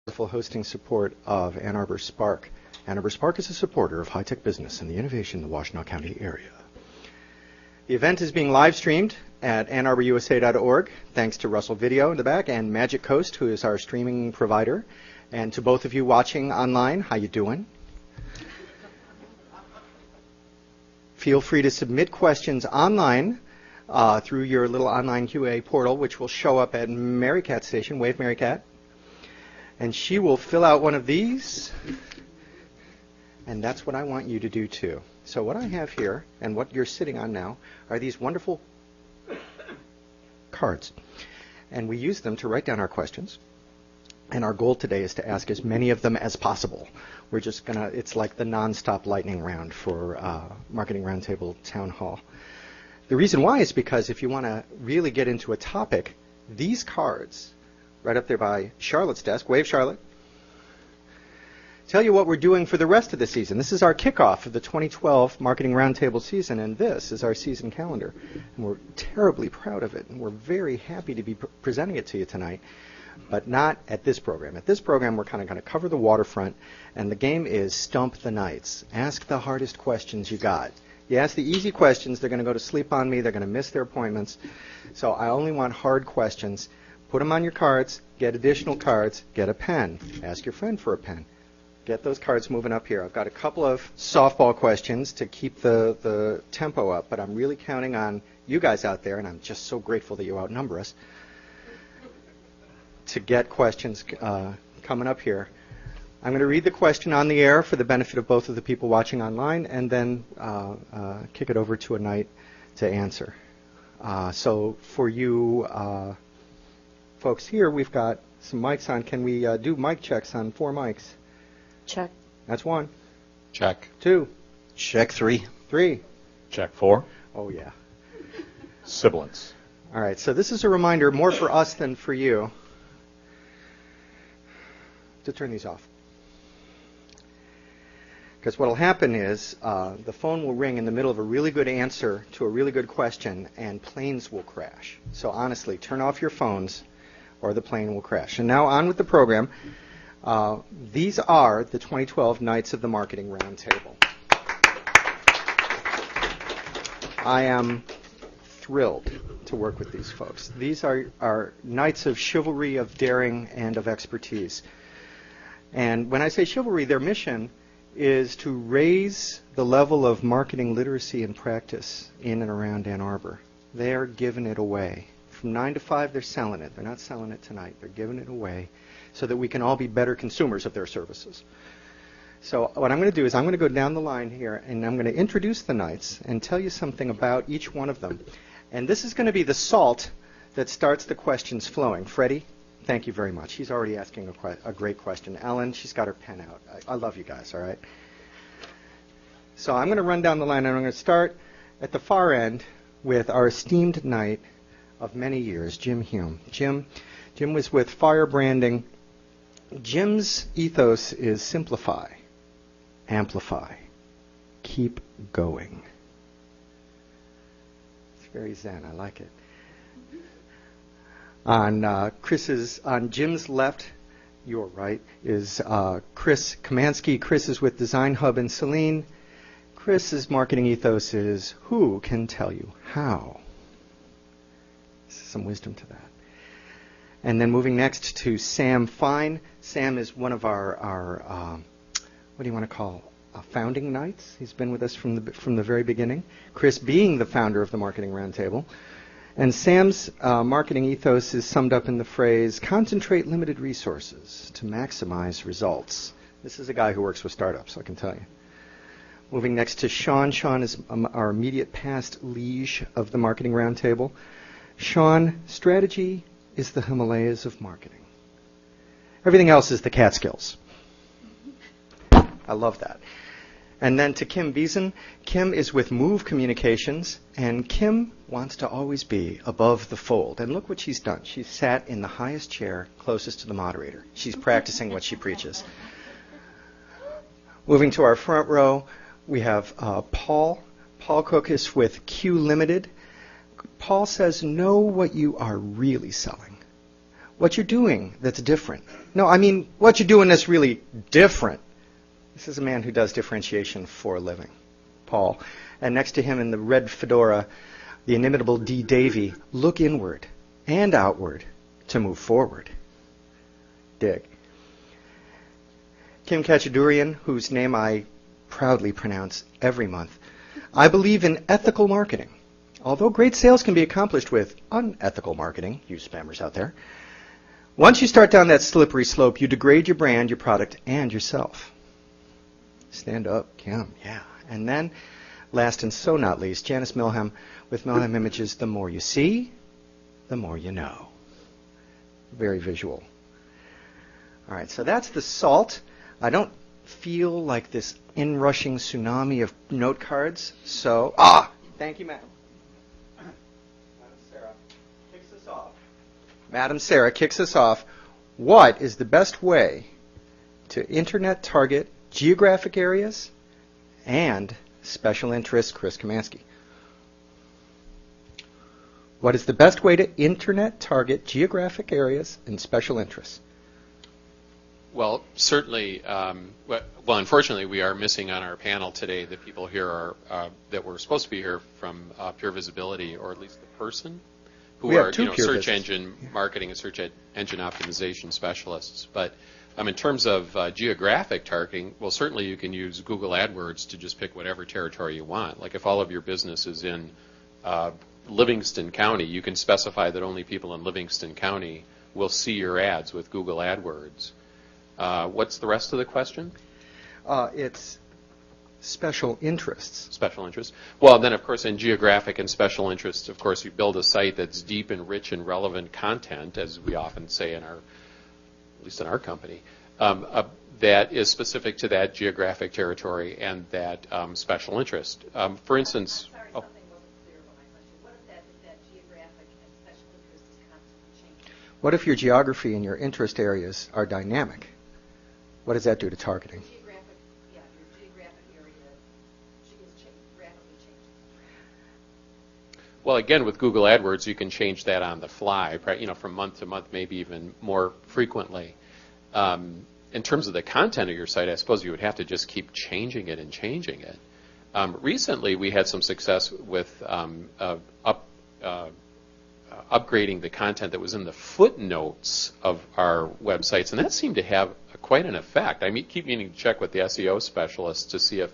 wonderful hosting support of Ann Arbor Spark. Ann Arbor Spark is a supporter of high-tech business and the innovation in the Washtenaw County area. The event is being live streamed at AnnArborUSA.org, thanks to Russell Video in the back and Magic Coast, who is our streaming provider. And to both of you watching online, how you doing? Feel free to submit questions online through your little online QA portal, which will show up at Mary Cat's station. Wave Mary Cat. And she will fill out one of these. And that's what I want you to do too. So what I have here, and what you're sitting on now, are these wonderful cards. And we use them to write down our questions. And our goal today is to ask as many of them as possible. We're just going to, it's like the nonstop lightning round for Marketing Roundtable Town Hall. The reason why is because if you want to really get into a topic, these cards, right up there by Charlotte's desk, wave Charlotte, tell you what we're doing for the rest of the season. This is our kickoff of the 2012 Marketing Roundtable season, and this is our season calendar. And we're terribly proud of it, and we're very happy to be presenting it to you tonight. But not at this program. At this program, we're kind of going to cover the waterfront, and the game is Stump the Knights. Ask the hardest questions you got. You ask the easy questions, they're going to go to sleep on me, they're going to miss their appointments. So I only want hard questions. Put them on your cards, get additional cards, get a pen. Ask your friend for a pen. Get those cards moving up here. I've got a couple of softball questions to keep the tempo up, but I'm really counting on you guys out there, and I'm just so grateful that you outnumber us, to get questions coming up here. I'm going to read the question on the air for the benefit of both of the people watching online, and then kick it over to a knight to answer. So for you folks here, we've got some mics on. Can we do mic checks on 4 mics? Check. That's 1. Check. 2. Check 3. 3. Check 4. Oh, yeah. Sibilance. All right, so this is a reminder, more for us than for you, to turn these off. Because what will happen is the phone will ring in the middle of a really good answer to a really good question, and planes will crash. So honestly, turn off your phones or the plane will crash. And now on with the program. These are the 2012 Knights of the Marketing Roundtable. I am thrilled to work with these folks. These are knights of chivalry, of daring, and of expertise. And when I say chivalry, their mission is to raise the level of marketing literacy and practice in and around Ann Arbor. They're giving it away. From 9 to 5, they're selling it. They're not selling it tonight. They're giving it away so that we can all be better consumers of their services. So what I'm going to do is I'm going to go down the line here, and I'm going to introduce the knights and tell you something about each one of them. And this is going to be the salt that starts the questions flowing. Freddie? Thank you very much. He's already asking a great question. Ellen, she's got her pen out. I love you guys, all right? So I'm going to run down the line, and I'm going to start at the far end with our esteemed knight of many years, Jim Hume. Jim was with Fire Branding. Jim's ethos is simplify, amplify, keep going. It's very zen. I like it. On Jim's left, your right, is Chris Kamansky. Chris is with Design Hub in Saline. Chris's marketing ethos is, who can tell you how? Some wisdom to that. And then moving next to Sam Fine. Sam is one of our what do you want to call, founding knights. He's been with us from the very beginning. Chris being the founder of the Marketing Roundtable. And Sam's marketing ethos is summed up in the phrase, concentrate limited resources to maximize results. This is a guy who works with startups, I can tell you. Moving next to Sean. Sean is our immediate past liege of the Marketing Roundtable. Sean, strategy is the Himalayas of marketing. Everything else is the Catskills. I love that. And then to Kim Beeson. Kim is with Move Communications, and Kim wants to always be above the fold. And look what she's done. She's sat in the highest chair closest to the moderator. She's practicing what she preaches. Moving to our front row, we have Paul. Paul Cook is with Q Limited. Paul says, know what you are really selling. What you're doing that's different. No, I mean, what you're doing is really different. This is a man who does differentiation for a living, Paul. And next to him in the red fedora, the inimitable D. Davy. Look inward and outward to move forward. Dig. Kim Kachadurian, whose name I proudly pronounce every month. I believe in ethical marketing. Although great sales can be accomplished with unethical marketing, you spammers out there, once you start down that slippery slope, you degrade your brand, your product, and yourself. Stand up, Kim. Yeah. And then, last and so not least, Janice Milham with Milham Images. The more you see, the more you know. Very visual. All right, so that's the salt. I don't feel like this inrushing tsunami of note cards, so... Thank you, Madam. Madam Sarah kicks us off. What is the best way to internet target geographic areas and special interests? Chris Kamansky. What is the best way to internet target geographic areas and special interests? Well, certainly, unfortunately, we are missing on our panel today the people here are that were supposed to be here from Pure Visibility, or at least the person who are search engine marketing and search engine optimization specialists. But in terms of geographic targeting, well, certainly you can use Google AdWords to just pick whatever territory you want. Like if all of your business is in Livingston County, you can specify that only people in Livingston County will see your ads with Google AdWords. What's the rest of the question? It's special interests. Special interests. Well, then, of course, in geographic and special interests, of course, you build a site that's deep and rich and relevant content, as we often say in our, at least in our company, that is specific to that geographic territory and that special interest. For instance... Something wasn't clear about my question. What if that geographic and special interest is constantly changing? What if your geography and your interest areas are dynamic? What does that do to targeting? Your geographic area is rapidly changing. Well, again, with Google AdWords, you can change that on the fly, from month to month, maybe even more frequently. In terms of the content of your site, I suppose you would have to just keep changing it and changing it. Recently, we had some success with upgrading the content that was in the footnotes of our websites, and that seemed to have quite an effect. I keep meaning to check with the SEO specialists to see if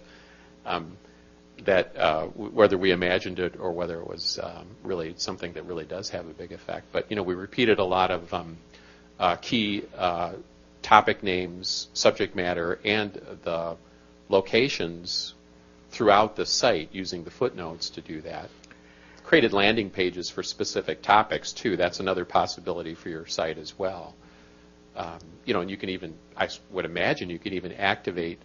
whether we imagined it or whether it was really something that really does have a big effect. But we repeated a lot of key topic names, subject matter, and the locations throughout the site using the footnotes to do that. Created landing pages for specific topics too. That's another possibility for your site as well. And you can even, I would imagine, you could even activate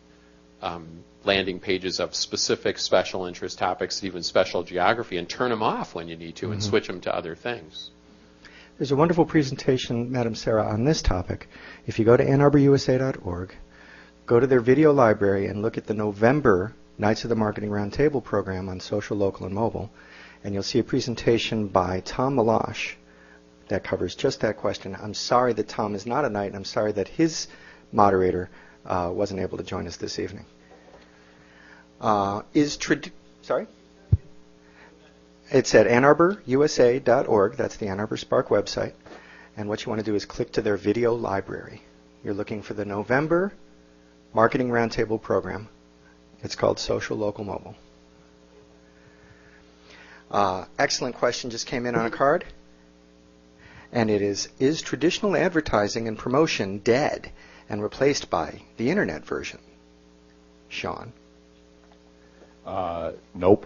landing pages of specific special interest topics, even special geography, and turn them off when you need to and switch them to other things. There's a wonderful presentation, Madam Sarah, on this topic. If you go to AnnArborUSA.org, go to their video library and look at the November Knights of the Marketing Roundtable program on social, local, and mobile, and you'll see a presentation by Tom Malash that covers just that question. I'm sorry that Tom is not a knight, and I'm sorry that his moderator wasn't able to join us this evening. Sorry? It's at AnnArborUSA.org. That's the Ann Arbor Spark website. And what you want to do is click to their video library. You're looking for the November Marketing Roundtable program. It's called Social, Local, Mobile. Excellent question just came in on a card. And it is traditional advertising and promotion dead and replaced by the internet version? Sean? Nope.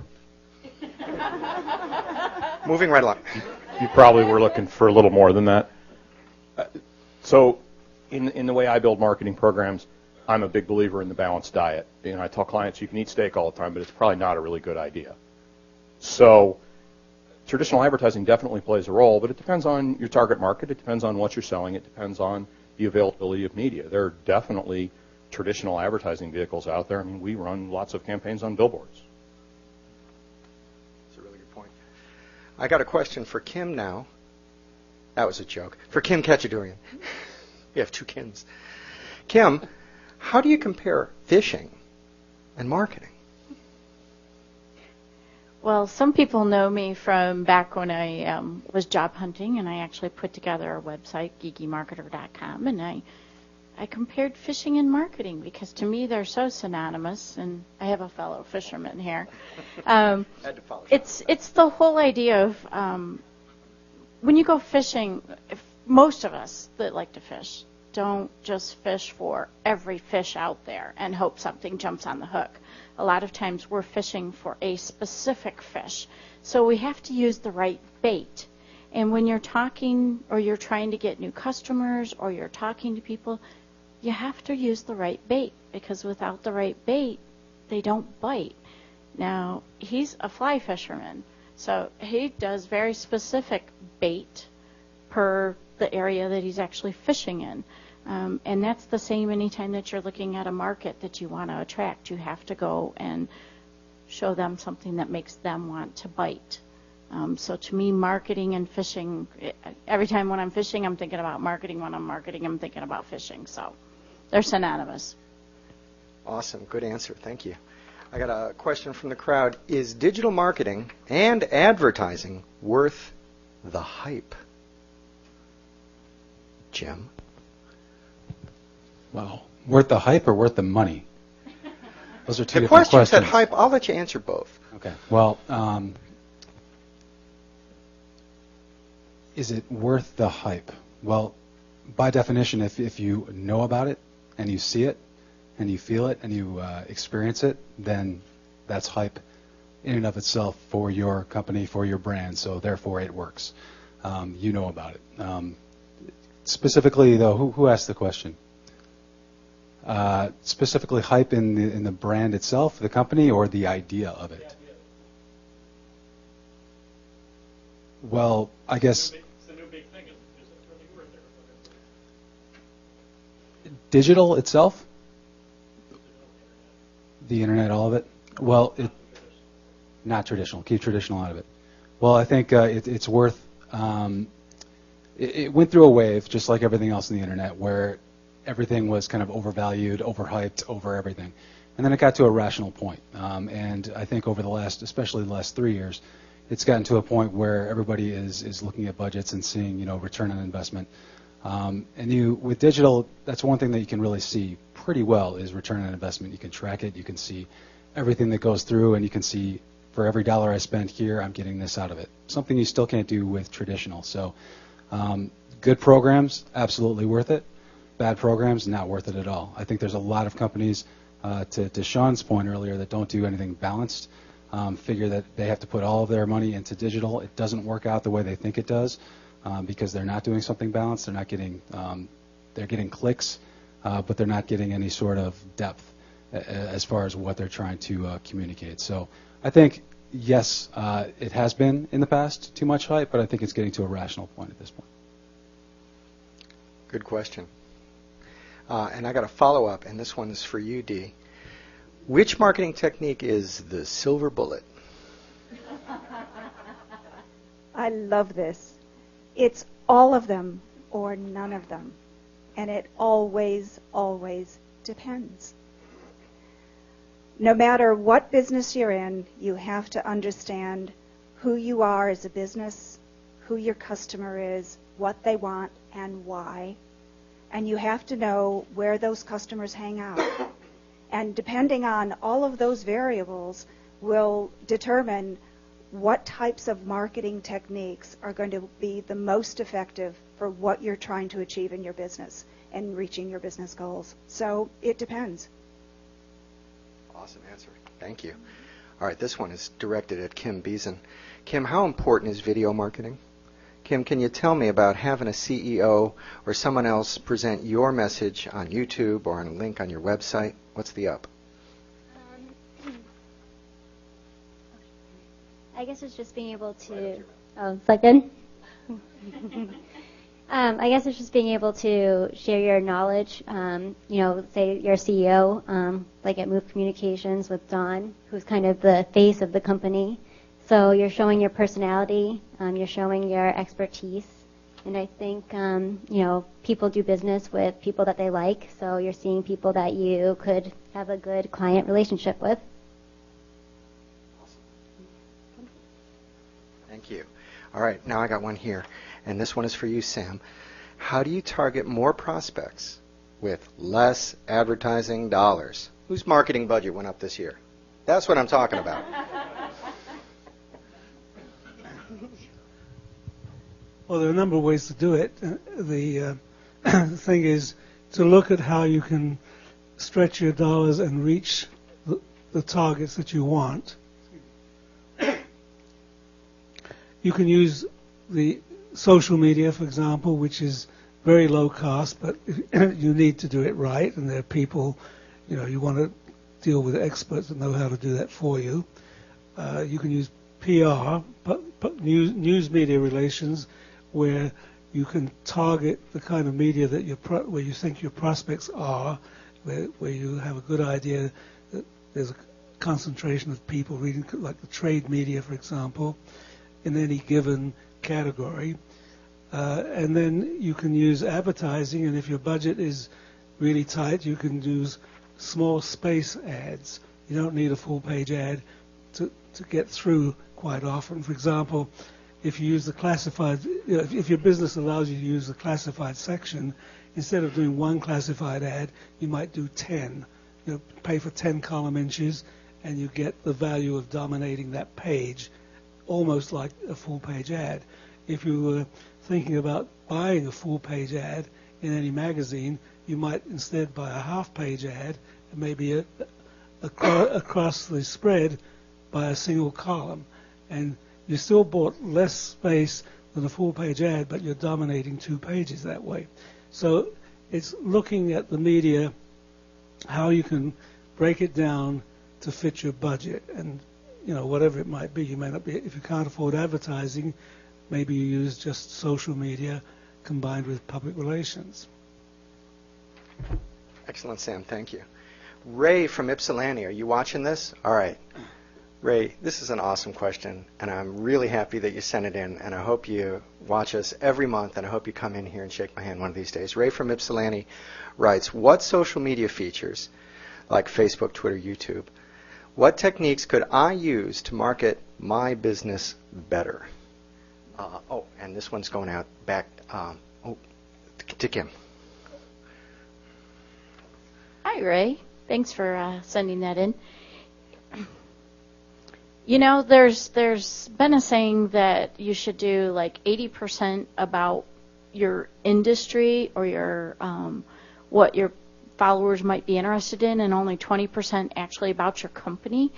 Moving right along. You probably were looking for a little more than that. So in the way I build marketing programs, I'm a big believer in the balanced diet. I tell clients you can eat steak all the time, but it's probably not a really good idea. So traditional advertising definitely plays a role, but it depends on your target market. It depends on what you're selling. It depends on the availability of media. There are definitely traditional advertising vehicles out there. We run lots of campaigns on billboards. That's a really good point. I got a question for Kim now. That was a joke. For Kim Kachadurian. You have two Kims. Kim, how do you compare fishing and marketing? Well, some people know me from back when I was job hunting, and I actually put together a website, geekymarketer.com, and I compared fishing and marketing because to me they're so synonymous, and I have a fellow fisherman here. It's the whole idea of when you go fishing, most of us that like to fish don't just fish for every fish out there and hope something jumps on the hook. A lot of times we're fishing for a specific fish. So we have to use the right bait. And when you're talking or you're trying to get new customers or you're talking to people, you have to use the right bait because without the right bait, they don't bite. Now, he's a fly fisherman, so he does very specific bait per the area that he's actually fishing in. And that's the same anytime that you're looking at a market that you want to attract. You have to go and show them something that makes them want to bite. So to me, marketing and fishing, every time when I'm fishing, I'm thinking about marketing. When I'm marketing, I'm thinking about fishing. So they're synonymous. Awesome. Good answer. Thank you. I got a question from the crowd. Is digital marketing and advertising worth the hype? Jim? Well, worth the hype or worth the money? Those are two The different question questions. said hype. I'll let you answer both. Okay. Well, is it worth the hype? Well, by definition, if you know about it and you see it and you feel it and you experience it, then that's hype in and of itself for your company, for your brand. So therefore, it works. You know about it. Specifically, though, who asked the question? Specifically, hype in the brand itself, the company, or the idea of it? Well, I guess It's the new big thing. Is it really worth it? digital itself, the internet, all of it. Well, not traditional. Keep traditional out of it. Well, I think it's worth. It went through a wave, just like everything else in the internet, where everything was kind of overvalued, overhyped, over everything. And then it got to a rational point. And I think over especially the last 3 years, it's gotten to a point where everybody is looking at budgets and seeing, return on investment. And with digital, that's one thing that you can really see pretty well is return on investment. You can track it. You can see everything that goes through, and you can see for every dollar I spent here, I'm getting this out of it. Something you still can't do with traditional. So good programs, absolutely worth it. Bad programs, not worth it at all. I think there's a lot of companies, to Sean's point earlier, that don't do anything balanced, figure that they have to put all of their money into digital. It doesn't work out the way they think it does because they're not doing something balanced. They're not getting, they're getting clicks, but they're not getting any sort of depth as far as what they're trying to communicate. So I think, yes, it has been in the past too much hype, but I think it's getting to a rational point at this point. Good question. And I got a follow-up, and this one's for you, Dee. Which marketing technique is the silver bullet? I love this. It's all of them or none of them. And it always, always depends. No matter what business you're in, you have to understand who you are as a business, who your customer is, what they want, and why. And you have to know where those customers hang out. And depending on all of those variables will determine what types of marketing techniques are going to be the most effective for what you're trying to achieve in your business and reaching your business goals. So it depends. Awesome answer. Thank you. All right, this one is directed at Kim Beeson. Kim, how important is video marketing? Kim, can you tell me about having a CEO or someone else present your message on YouTube or on a link on your website? What's the up? I guess it's just being able to. Oh, is that good? I guess it's just being able to share your knowledge. Say you're a CEO, like at Move Communications with Dawn, who's kind of the face of the company. So you're showing your personality, you're showing your expertise, And I think, people do business with people that they like, so you're seeing people that you could have a good client relationship with. Thank you. All right, now I got one here, and this one is for you, Sam. How do you target more prospects with less advertising dollars? Whose marketing budget went up this year? That's what I'm talking about. Well, there are a number of ways to do it. The thing is to look at how you can stretch your dollars and reach the targets that you want. You can use the social media, for example, which is very low cost, but you need to do it right, and there are people, you want to deal with experts that know how to do that for you. You can use PR, news media relations, where you can target the kind of media that where you think your prospects are, where you have a good idea that there's a concentration of people reading, like the trade media, for example, in any given category. And then you can use advertising, and if your budget is really tight, you can use small space ads. You don't need a full-page ad to get through quite often. For example, if you use the classified, if your business allows you to use the classified section, instead of doing one classified ad, you might do 10. Pay for 10 column inches, and you get the value of dominating that page, almost like a full-page ad. If you were thinking about buying a full-page ad in any magazine, you might instead buy a half-page ad, and maybe across the spread by a single column. And you still bought less space than a full-page ad, but you're dominating 2 pages that way. So it's looking at the media, how you can break it down to fit your budget. And whatever it might be, you may not be, if you can't afford advertising, maybe you use just social media combined with public relations. Excellent, Sam. Thank you. Ray from Ypsilanti, are you watching this? All right. Ray, this is an awesome question, and I'm really happy that you sent it in, and I hope you watch us every month, and I hope you come in here and shake my hand one of these days. Ray from Ypsilanti writes, what social media features, like Facebook, Twitter, YouTube, what techniques could I use to market my business better? And this one's going out back to Kim. Hi, Ray. Thanks for sending that in. There's been a saying that you should do like 80% about your industry or your what your followers might be interested in, and only 20% actually about your company.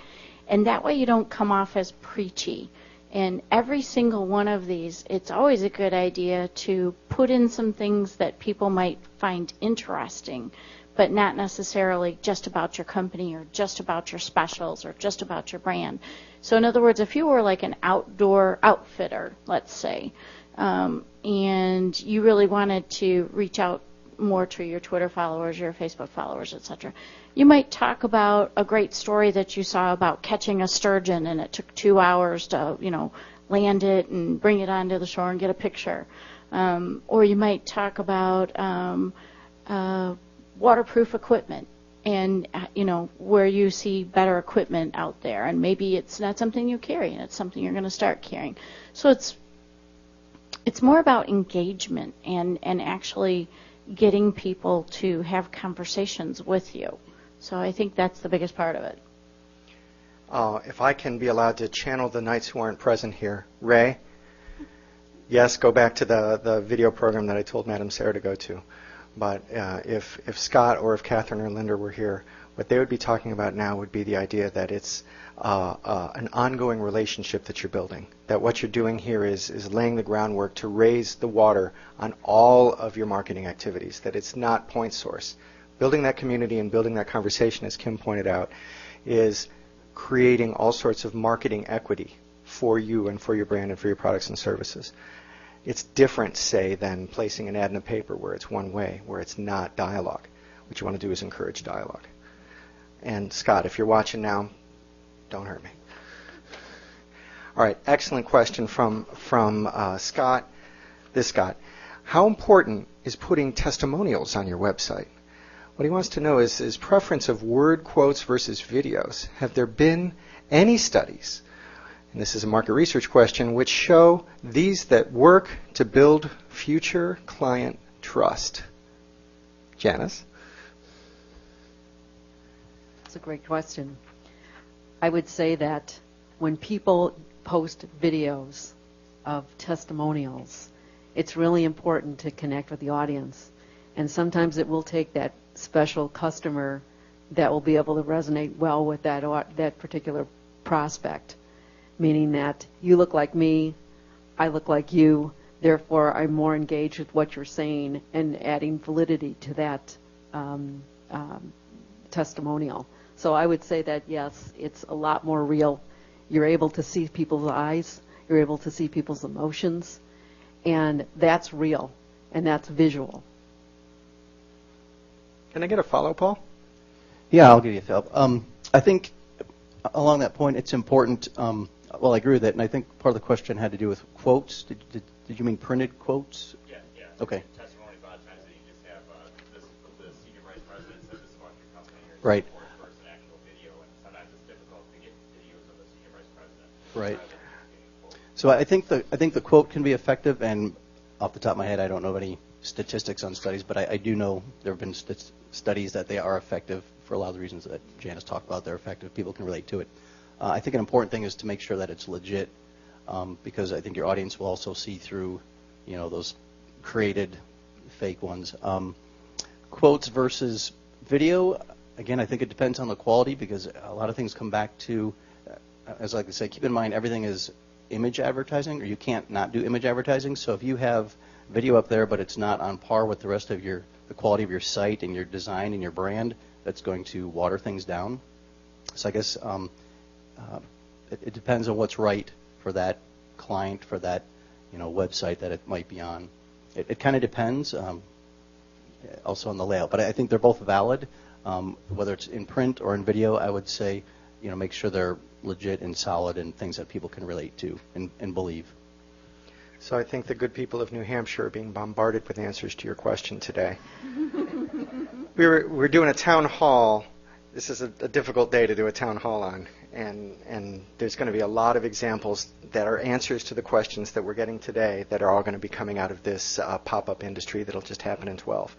And that way you don't come off as preachy. And every single one of these, it's always a good idea to put in some things that people might find interesting, but not necessarily just about your company or just about your specials or just about your brand. So in other words, if you were like an outdoor outfitter, let's say, and you really wanted to reach out more to your Twitter followers, your Facebook followers, etc., you might talk about a great story that you saw about catching a sturgeon, and it took 2 hours to, land it and bring it onto the shore and get a picture. Or you might talk about waterproof equipment and, where you see better equipment out there. And maybe it's not something you carry, and it's something you're going to start carrying. So it's more about engagement and actually getting people to have conversations with you. So I think that's the biggest part of it. If I can be allowed to channel the knights who aren't present here. Ray? Yes, go back to the video program that I told Madam Sarah to go to. But if Scott or if Catherine or Linda were here, what they would be talking about now would be the idea that it's an ongoing relationship that you're building. That what you're doing here is laying the groundwork to raise the water on all of your marketing activities, that it's not point source. Building that community and building that conversation, as Kim pointed out, is creating all sorts of marketing equity for you and for your brand and for your products and services. It's different, say, than placing an ad in a paper where it's one way, where it's not dialogue. What you want to do is encourage dialogue. And Scott, if you're watching now, don't hurt me. All right, excellent question from Scott. this, Scott. How important is putting testimonials on your website? What he wants to know is his preference of word quotes versus videos. Have there been any studies, and this is a market research question, which show these that work to build future client trust? Janice? That's a great question. I would say that when people post videos of testimonials, it's really important to connect with the audience. And sometimes it will take that special customer that will be able to resonate well with that particular prospect, meaning that you look like me, I look like you, therefore I'm more engaged with what you're saying and adding validity to that testimonial. So I would say that, yes, it's a lot more real. You're able to see people's eyes, you're able to see people's emotions, and that's real, and that's visual. Can I get a follow, Paul? Yeah, I'll give you a follow. I think along that point, it's important. Well, I agree with that, and I think part of the question had to do with quotes. Did you mean printed quotes? Yeah. Okay. Testimony, a lot of times that you just have the senior vice president says this about your company or Right. versus an actual video, and sometimes it's difficult to get videos of the senior vice president. Right. So I think the quote can be effective, and off the top of my head, I don't know of any statistics on studies, but I do know there have been studies that they are effective for a lot of the reasons that Janice talked about. They're effective. People can relate to it. I think an important thing is to make sure that it's legit, because I think your audience will also see through, those created fake ones. Quotes versus video, again, I think it depends on the quality, because a lot of things come back to, as I like to say, keep in mind everything is image advertising, or you can't not do image advertising. So if you have video up there, but it's not on par with the rest of the quality of your site and your design and your brand, that's going to water things down. So I guess it depends on what's right for that client, for that website that it might be on. It kind of depends, also on the layout. But I think they're both valid, whether it's in print or in video. I would say, make sure they're legit and solid and things that people can relate to and believe. So I think the good people of New Hampshire are being bombarded with answers to your question today. We're doing a town hall. This is a difficult day to do a town hall on, and there's going to be a lot of examples that are answers to the questions that we're getting today that are all going to be coming out of this pop-up industry that'll just happen in 12,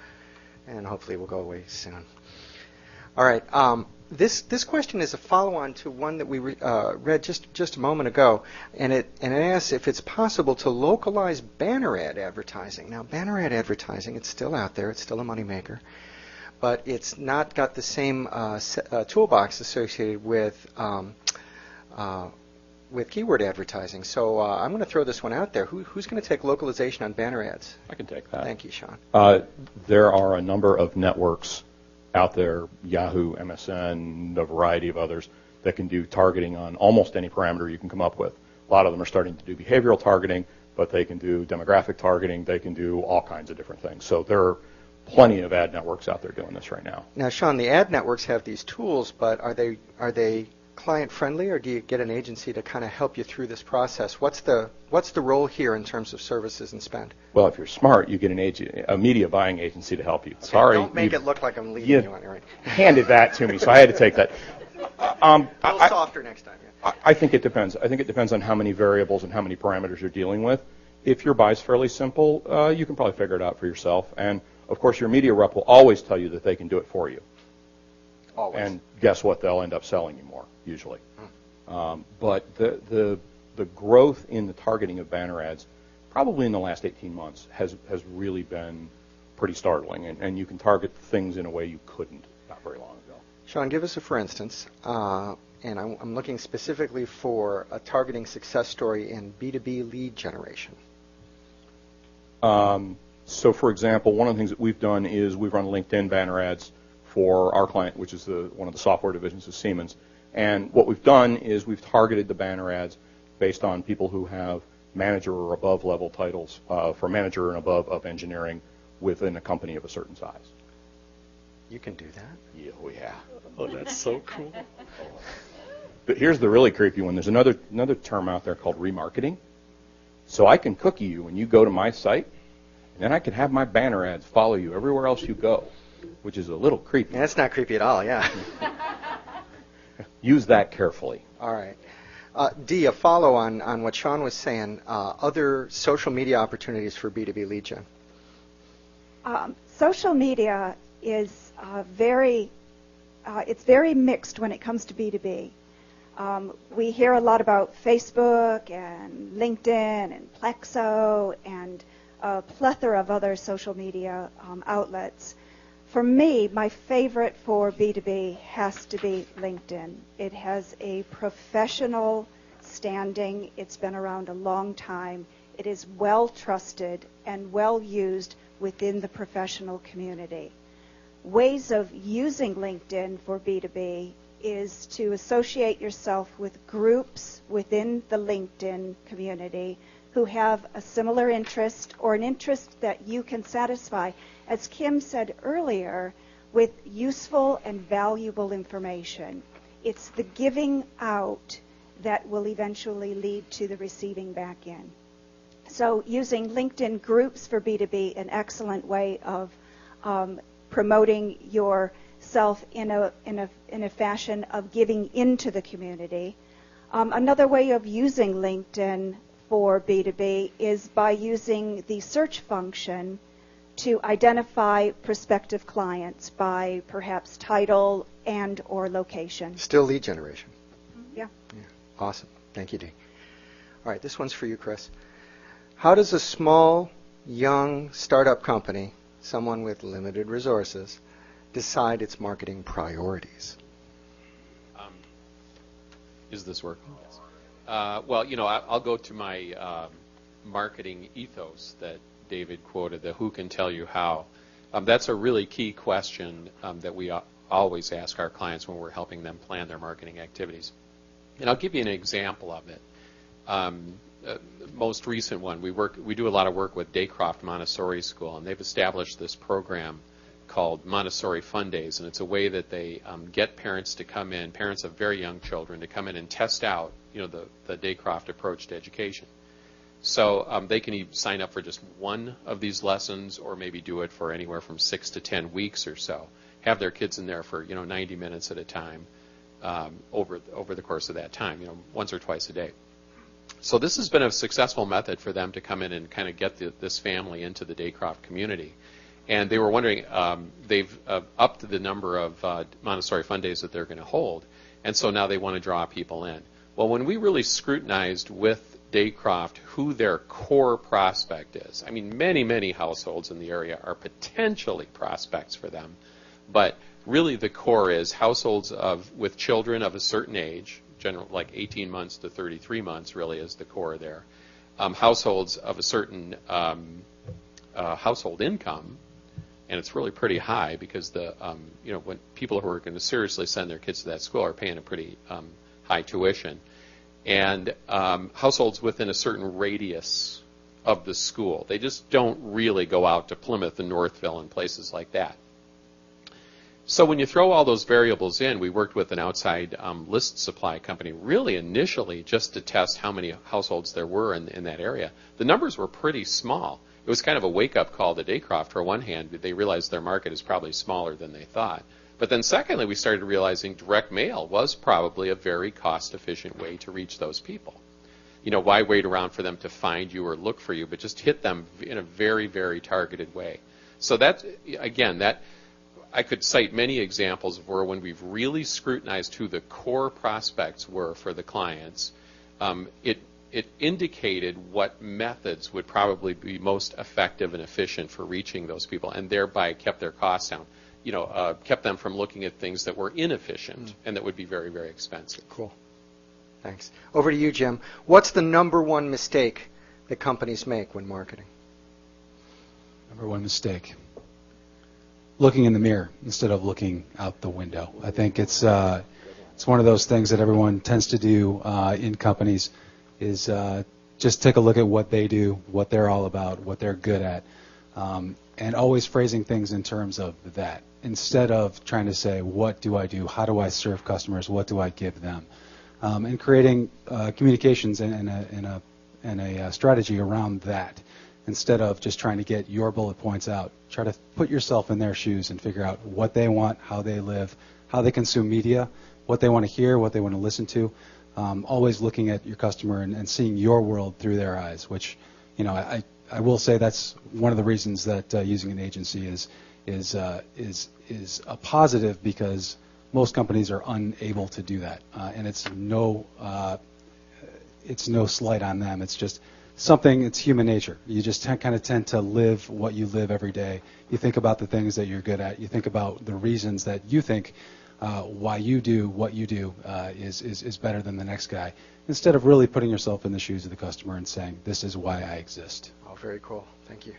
and hopefully will go away soon. All right. This question is a follow-on to one that we read just a moment ago, and it asks if it's possible to localize banner ad advertising. Now, banner ad advertising, it's still out there, it's still a moneymaker, but it's not got the same toolbox associated with keyword advertising. So I'm going to throw this one out there. Who's going to take localization on banner ads? I can take that. Thank you, Sean. There are a number of networks out there, Yahoo, MSN, a variety of others, that can do targeting on almost any parameter you can come up with. A lot of them are starting to do behavioral targeting, but they can do demographic targeting. They can do all kinds of different things. So there are plenty of ad networks out there doing this right now. Now, Sean, the ad networks have these tools, but are they client-friendly, or do you get an agency to kind of help you through this process? What's the role here in terms of services and spend? Well, if you're smart, you get a media buying agency to help you. Okay, Sorry, don't make it look like I'm leading you on it. Right? Handed that to me, so I had to take that. A little softer next time. Yeah. I think it depends. I think it depends on how many variables and how many parameters you're dealing with. If your buy's fairly simple, you can probably figure it out for yourself. And of course, your media rep will always tell you that they can do it for you. Always. And guess what? They'll end up selling you more, usually. But the growth in the targeting of banner ads, probably in the last 18 months, has really been pretty startling. And you can target things in a way you couldn't not very long ago. Sean, give us a for instance. And I'm looking specifically for a targeting success story in B2B lead generation. So, for example, one of the things that we've done is we've run LinkedIn banner ads for our client, which is one of the software divisions of Siemens. And what we've done is we've targeted the banner ads based on people who have manager or above level titles for manager and above of engineering within a company of a certain size. You can do that? Yeah, oh yeah. Oh, that's so cool. But here's the really creepy one. There's another term out there called remarketing. So I can cookie you when you go to my site, and then I can have my banner ads follow you everywhere else you go, which is a little creepy. Yeah, that's not creepy at all, yeah. Use that carefully. All right. Dee, a follow on what Sean was saying, other social media opportunities for B2B lead gen. Social media is it's very mixed when it comes to B2B. We hear a lot about Facebook and LinkedIn and Plexo and a plethora of other social media outlets. For me, my favorite for B2B has to be LinkedIn. It has a professional standing. It's been around a long time. It is well trusted and well used within the professional community. Ways of using LinkedIn for B2B is to associate yourself with groups within the LinkedIn community who have a similar interest or an interest that you can satisfy, as Kim said earlier, with useful and valuable information. It's the giving out that will eventually lead to the receiving back in. So using LinkedIn groups for B2B, an excellent way of promoting yourself in a fashion of giving into the community. Another way of using LinkedIn for B2B is by using the search function to identify prospective clients by perhaps title and or location. Still lead generation. Yeah. Awesome. Thank you, Dee. All right, this one's for you, Chris. How does a small, young startup company, someone with limited resources, decide its marketing priorities? Is this working? Well, I'll go to my marketing ethos that David quoted, the who can tell you how. That's a really key question that we always ask our clients when we're helping them plan their marketing activities. And I'll give you an example of it. Most recent one, we do a lot of work with Daycroft Montessori School, and they've established this program called Montessori Fun Days, and it's a way that they get parents to come in, parents of very young children, to come in and test out, the Daycroft approach to education. So they can sign up for just one of these lessons, or maybe do it for anywhere from 6 to 10 weeks or so. Have their kids in there for 90 minutes at a time over the course of that time, once or twice a day. So this has been a successful method for them to come in and kind of get this family into the Daycroft community. And they were wondering, they've upped the number of Montessori Fun Days that they're going to hold, and so now they want to draw people in. Well, when we really scrutinized with Daycroft who their core prospect is, I mean, many, many households in the area are potentially prospects for them, but really the core is households with children of a certain age, like 18 months to 33 months really is the core there. Households of a certain household income, and it's really pretty high because when people who are going to seriously send their kids to that school are paying a pretty high tuition, and households within a certain radius of the school. They just don't really go out to Plymouth and Northville and places like that. So when you throw all those variables in, we worked with an outside list supply company really initially just to test how many households there were in that area. The numbers were pretty small. It was kind of a wake-up call to Daycroft. For one hand, they realized their market is probably smaller than they thought. But then secondly, we started realizing direct mail was probably a very cost-efficient way to reach those people. Why wait around for them to find you or look for you, but just hit them in a very, very targeted way. So that I could cite many examples of where when we've really scrutinized who the core prospects were for the clients, it indicated what methods would probably be most effective and efficient for reaching those people, and thereby kept their costs down. Kept them from looking at things that were inefficient and that would be very, very expensive. Cool. Thanks. Over to you, Jim. What's the number one mistake that companies make when marketing? Number one mistake. Looking in the mirror instead of looking out the window. I think it's one of those things that everyone tends to do in companies is just take a look at what they do, what they're all about, what they're good at, and always phrasing things in terms of that instead of trying to say, what do I do, how do I serve customers, what do I give them, and creating communications in and a strategy around that. Instead of just trying to get your bullet points out, try to put yourself in their shoes and figure out what they want, how they live, how they consume media, what they want to hear, what they want to listen to. Always looking at your customer and seeing your world through their eyes, which, I will say that's one of the reasons that using an agency is a positive, because most companies are unable to do that, and it's no slight on them. It's just something. It's human nature. You just kind of tend to live what you live every day. You think about the things that you're good at. You think about the reasons that you think why you do what you do is better than the next guy, instead of really putting yourself in the shoes of the customer and saying, this is why I exist. Oh, very cool. Thank you.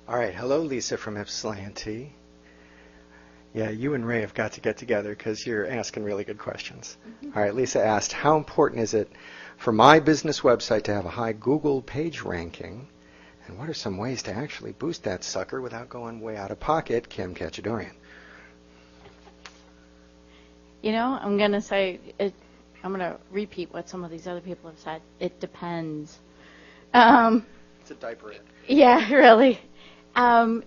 All right. Hello, Lisa from Ypsilanti. Yeah, you and Ray have got to get together because you're asking really good questions. All right. Lisa asked, how important is it for my business website to have a high Google page ranking? And what are some ways to actually boost that sucker without going way out of pocket? Kim Cachadorian. I'm going to say, I'm going to repeat what some of these other people have said. It depends. It's a diaper ad. Yeah, really. A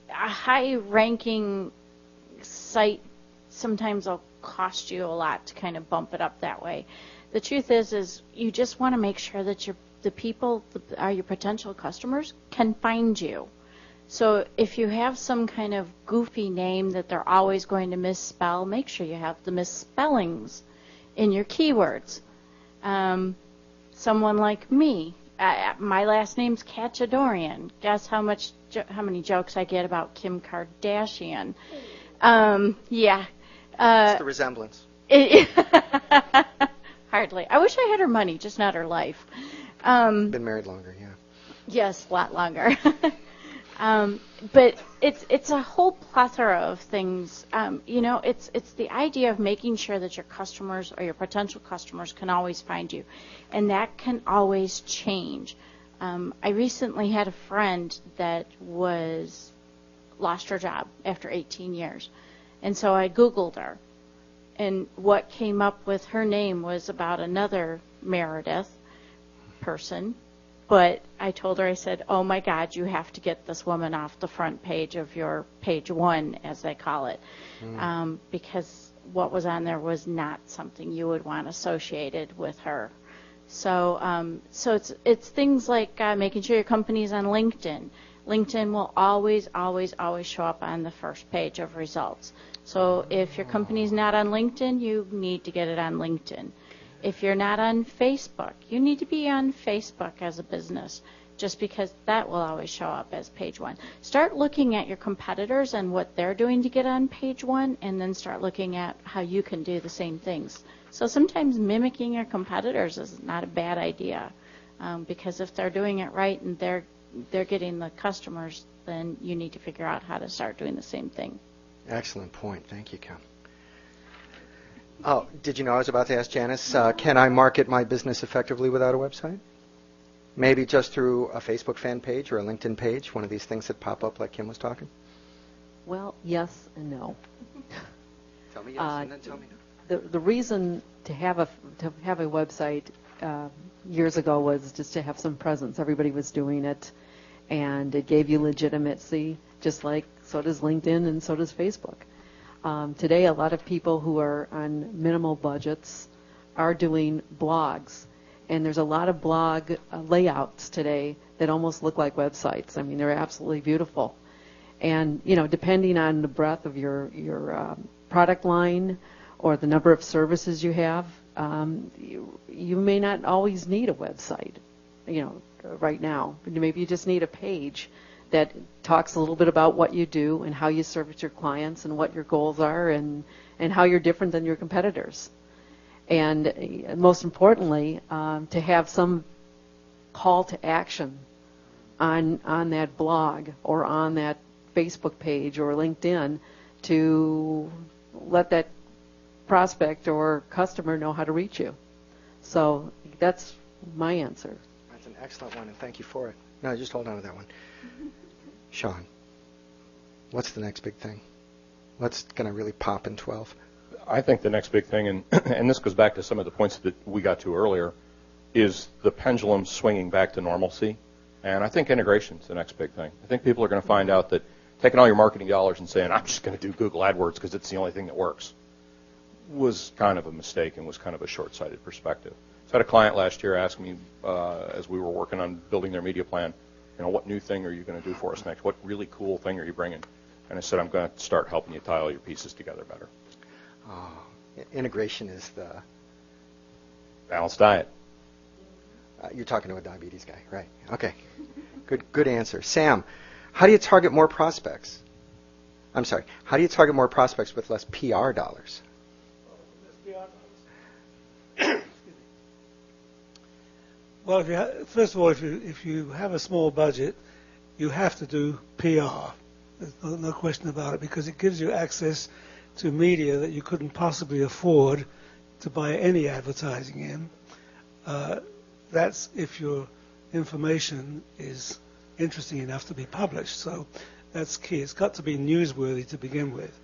high-ranking site sometimes will cost you a lot to kind of bump it up that way. The truth is you just want to make sure that the people are your potential customers can find you. So if you have some kind of goofy name that they're always going to misspell, make sure you have the misspellings in your keywords. Someone like me, my last name's Cachadorian. Guess how many jokes I get about Kim Kardashian? Yeah. It's the resemblance. Hardly. I wish I had her money, just not her life. Been married longer, yeah. Yes, a lot longer. But it's a whole plethora of things. It's the idea of making sure that your customers or your potential customers can always find you, and that can always change. I recently had a friend that lost her job after 18 years, and so I Googled her, and what came up with her name was about another Meredith person. But I told her, I said, oh, my God, you have to get this woman off the front page of your page one, as they call it, because what was on there was not something you would want associated with her. So it's things like making sure your company's on LinkedIn. LinkedIn will always, always, always show up on the first page of results. So if your company's not on LinkedIn, you need to get it on LinkedIn. If you're not on Facebook, you need to be on Facebook as a business, just because that will always show up as page one. Start looking at your competitors and what they're doing to get on page one, and then start looking at how you can do the same things. So sometimes mimicking your competitors is not a bad idea, because if they're doing it right and they're getting the customers, then you need to figure out how to start doing the same thing. Excellent point. Thank you, Kim. Oh, did you know I was about to ask Janice, can I market my business effectively without a website? Maybe just through a Facebook fan page or a LinkedIn page, one of these things that pop up like Kim was talking? Well, yes and no. Tell me yes and then tell me no. The reason to have a website years ago was just to have some presence. Everybody was doing it, and it gave you legitimacy, just like so does LinkedIn and so does Facebook. Today, a lot of people who are on minimal budgets are doing blogs, and there's a lot of blog layouts today that almost look like websites. I mean, they're absolutely beautiful. And, depending on the breadth of your product line or the number of services you have, you may not always need a website, right now. Maybe you just need a page that talks a little bit about what you do and how you service your clients and what your goals are and how you're different than your competitors. And most importantly, to have some call to action on that blog or on that Facebook page or LinkedIn to let that prospect or customer know how to reach you. So that's my answer. That's an excellent one, and thank you for it. No, just hold on to that one. Sean, what's the next big thing? What's going to really pop in 12? I think the next big thing, and this goes back to some of the points that we got to earlier, is the pendulum swinging back to normalcy. And I think integration is the next big thing. I think people are going to find out that taking all your marketing dollars and saying, I'm just going to do Google AdWords because it's the only thing that works, was kind of a mistake and was kind of a short-sighted perspective. So I had a client last year ask me, as we were working on building their media plan, what new thing are you going to do for us next? What really cool thing are you bringing? And I said, I'm going to start helping you tie all your pieces together better. Integration is the balanced diet. You're talking to a diabetes guy, right? Okay, good answer. Sam, how do you target more prospects? I'm sorry, how do you target more prospects with less PR dollars? Well, first of all, if you have a small budget, you have to do PR. There's no question about it, because it gives you access to media that you couldn't possibly afford to buy any advertising in. That's if your information is interesting enough to be published. So that's key. It's got to be newsworthy to begin with.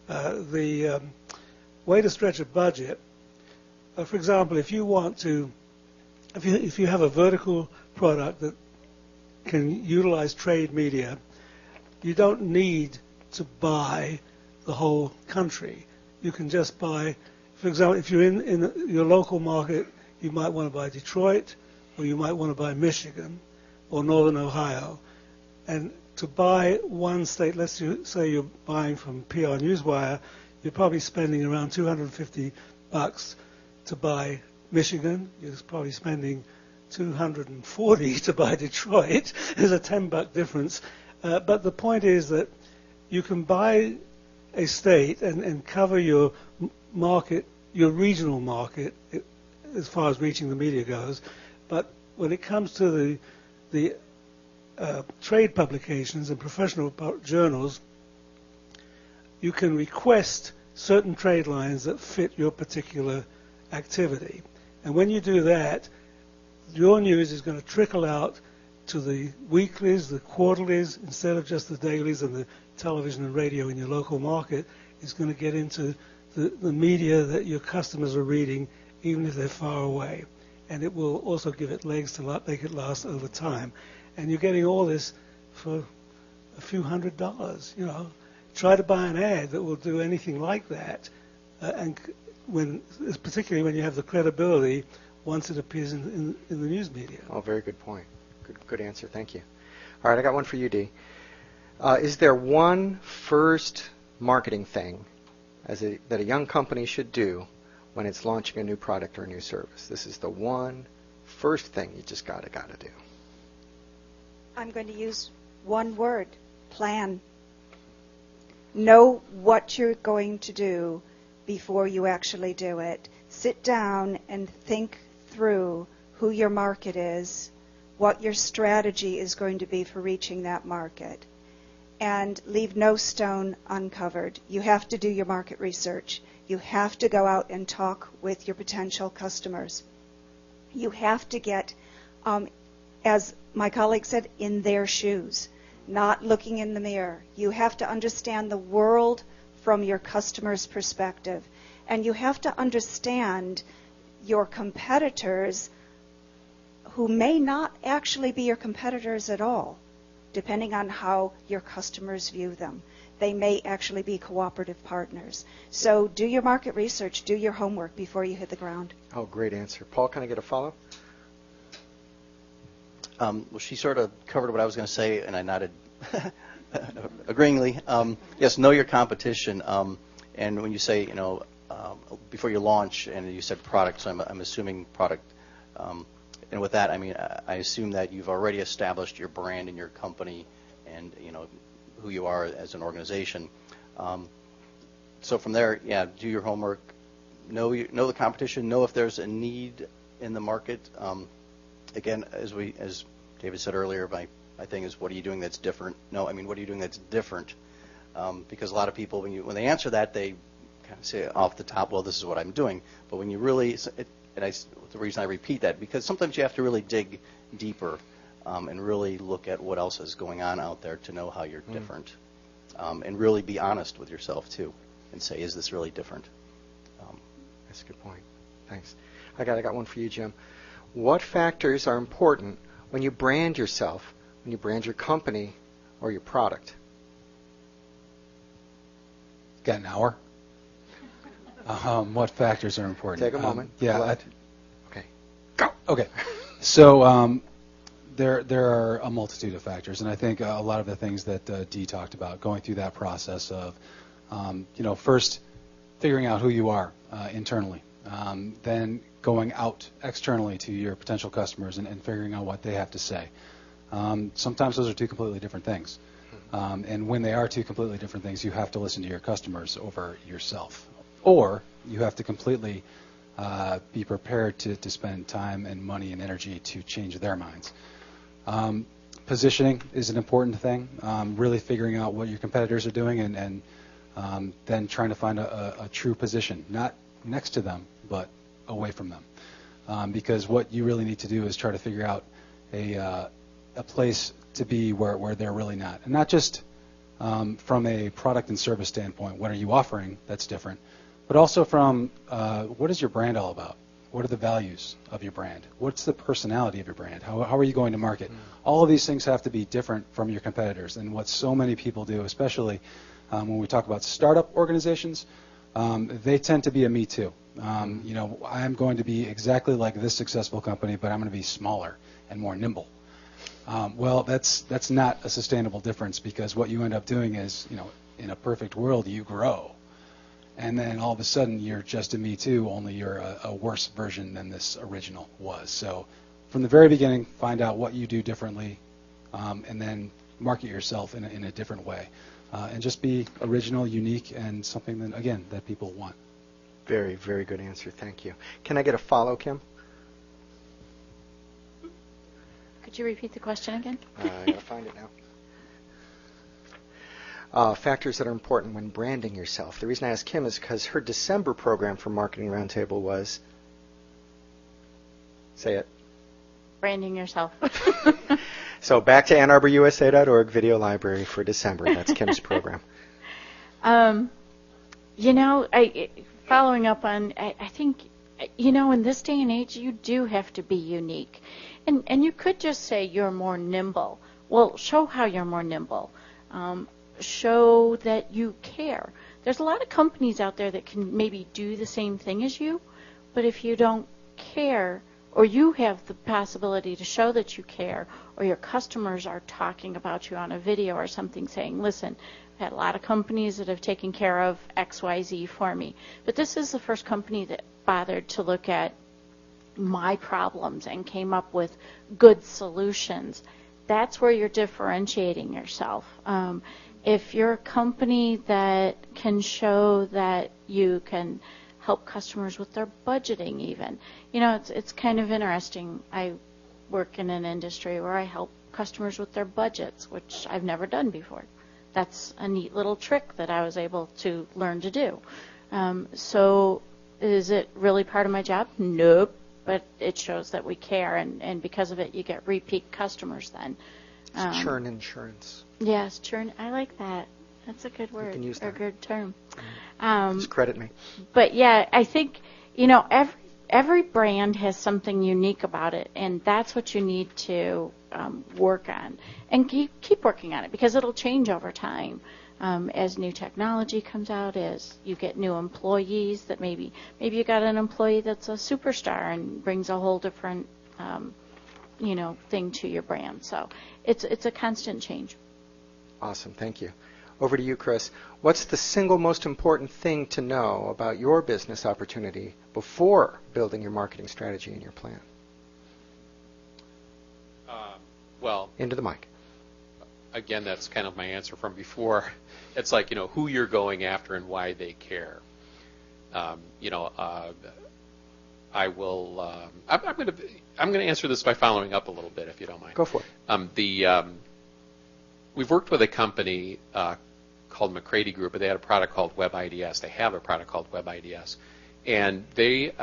The way to stretch a budget, for example, if you want to, if you have a vertical product that can utilize trade media, you don't need to buy the whole country. You can just buy, for example, if you're in your local market, you might want to buy Detroit, or you might want to buy Michigan, or Northern Ohio. And to buy one state, let's say you're buying from PR Newswire, you're probably spending around $250 to buy Michigan. You're probably spending $240 to buy Detroit. There's a $10 difference. But the point is that you can buy a state and cover your market, your regional market, as far as reaching the media goes. But when it comes to the trade publications and professional journals, you can request certain trade lines that fit your particular activity. And when you do that, your news is going to trickle out to the weeklies, the quarterlies, instead of just the dailies and the television and radio in your local market. It's going to get into the media that your customers are reading, even if they're far away. And it will also give it legs to make it last over time. And you're getting all this for a few $100s. Try to buy an ad that will do anything like that, and particularly when you have the credibility once it appears in the news media. Oh, very good point. Good answer. Thank you. All right, I got one for you, Dee. Is there one first marketing thing that a young company should do when it's launching a new product or a new service? This is the one first thing you just gotta do. I'm going to use one word: plan. Know what you're going to do before you actually do it. Sit down and think through who your market is, what your strategy is going to be for reaching that market, and leave no stone uncovered. You have to do your market research. You have to go out and talk with your potential customers. You have to get, as my colleague said, in their shoes, not looking in the mirror. You have to understand the world from your customer's perspective. And you have to understand your competitors, who may not actually be your competitors at all, depending on how your customers view them. They may actually be cooperative partners. So do your market research, do your homework before you hit the ground. Oh, great answer. Paul, can I get a follow-up? Well, she sort of covered what I was going to say, and I nodded agreeingly. Yes, know your competition. And when you say, before you launch, and you said product, so I'm assuming product. And with that, I mean, I assume that you've already established your brand and your company, and who you are as an organization. So from there, yeah, do your homework, know the competition, know if there's a need in the market. Again, as David said earlier, my thing is, what are you doing that's different? No, I mean, what are you doing that's different? Because a lot of people, when they answer that, they kind of say off the top, well, this is what I'm doing. But when you really, the reason I repeat that, because sometimes you have to really dig deeper and really look at what else is going on out there to know how you're different, and really be honest with yourself too, and say, is this really different? That's a good point. Thanks. I got one for you, Jim. What factors are important when you brand yourself, when you brand your company or your product? Got an hour? What factors are important? Take a moment. Okay. Go. Okay. So there are a multitude of factors, and I think a lot of the things that Dee talked about, going through that process of, first figuring out who you are internally, then going out externally to your potential customers and figuring out what they have to say. Sometimes those are two completely different things. And when they are two completely different things, you have to listen to your customers over yourself. Or you have to completely be prepared to spend time and money and energy to change their minds. Positioning is an important thing, really figuring out what your competitors are doing and then trying to find a true position, not next to them, but away from them. Because what you really need to do is try to figure out a place to be where they're really not. And not just from a product and service standpoint, what are you offering that's different, but also from what is your brand all about? What are the values of your brand? What's the personality of your brand? How are you going to market? All of these things have to be different from your competitors. And what so many people do, especially when we talk about startup organizations, they tend to be a me too. I'm going to be exactly like this successful company, but I'm going to be smaller and more nimble. Well, that's not a sustainable difference, because what you end up doing is, in a perfect world, you grow. And then all of a sudden, you're just a me too, only you're a worse version than this original was. So from the very beginning, find out what you do differently, and then market yourself in a different way. And just be original, unique, and something that, again, that people want. Very, very good answer. Thank you. Can I get a follow, Kim? Could you repeat the question again? I got to find it now. Factors that are important when branding yourself. The reason I asked Kim is because her December program for Marketing Roundtable was, say it. Branding yourself. So back to AnnArborUSA.org video library for December. That's Kim's program. Following up on, I think, in this day and age, you do have to be unique. And you could just say you're more nimble. Well, show how you're more nimble. Show that you care. There's a lot of companies out there that can maybe do the same thing as you, but if you don't care, or you have the possibility to show that you care, or your customers are talking about you on a video or something saying, listen, I've had a lot of companies that have taken care of XYZ for me, but this is the first company that bothered to look at my problems and came up with good solutions. That's where you're differentiating yourself. If you're a company that can show that you can help customers with their budgeting even, it's kind of interesting. I work in an industry where I help customers with their budgets, which I've never done before. That's a neat little trick that I was able to learn to do. So is it really part of my job? Nope. But it shows that we care, and because of it, you get repeat customers then. It's churn insurance. Yes, churn. I like that. That's a good word. You can use that. Or a good term. Just credit me. But yeah, I think, every brand has something unique about it, and that's what you need to work on. And keep working on it, because it'll change over time. As new technology comes out, as you get new employees, that maybe you got an employee that's a superstar and brings a whole different thing to your brand. So it's a constant change. Awesome, thank you. Over to you, Chris. What's the single most important thing to know about your business opportunity before building your marketing strategy and your plan? Into the mic. Again, that's kind of my answer from before. It's like, who you're going after and why they care. I will. I'm going to answer this by following up a little bit, if you don't mind. Go for it. We've worked with a company called McCready Group, and they had a product called WebIDS. They have a product called WebIDS, and they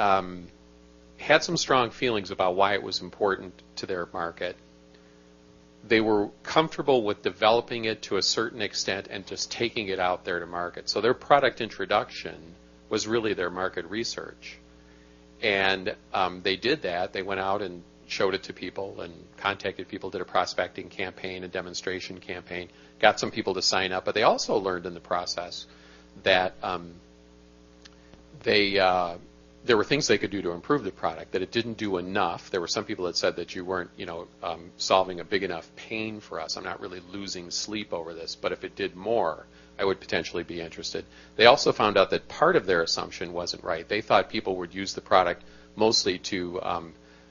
had some strong feelings about why it was important to their market. They were comfortable with developing it to a certain extent and just taking it out there to market. So their product introduction was really their market research. And they did that. They went out and showed it to people and contacted people, did a prospecting campaign, a demonstration campaign, got some people to sign up. But they also learned in the process that there were things they could do to improve the product, that it didn't do enough. There were some people that said that you weren't, solving a big enough pain for us. I'm not really losing sleep over this, but if it did more, I would potentially be interested. They also found out that part of their assumption wasn't right. They thought people would use the product mostly to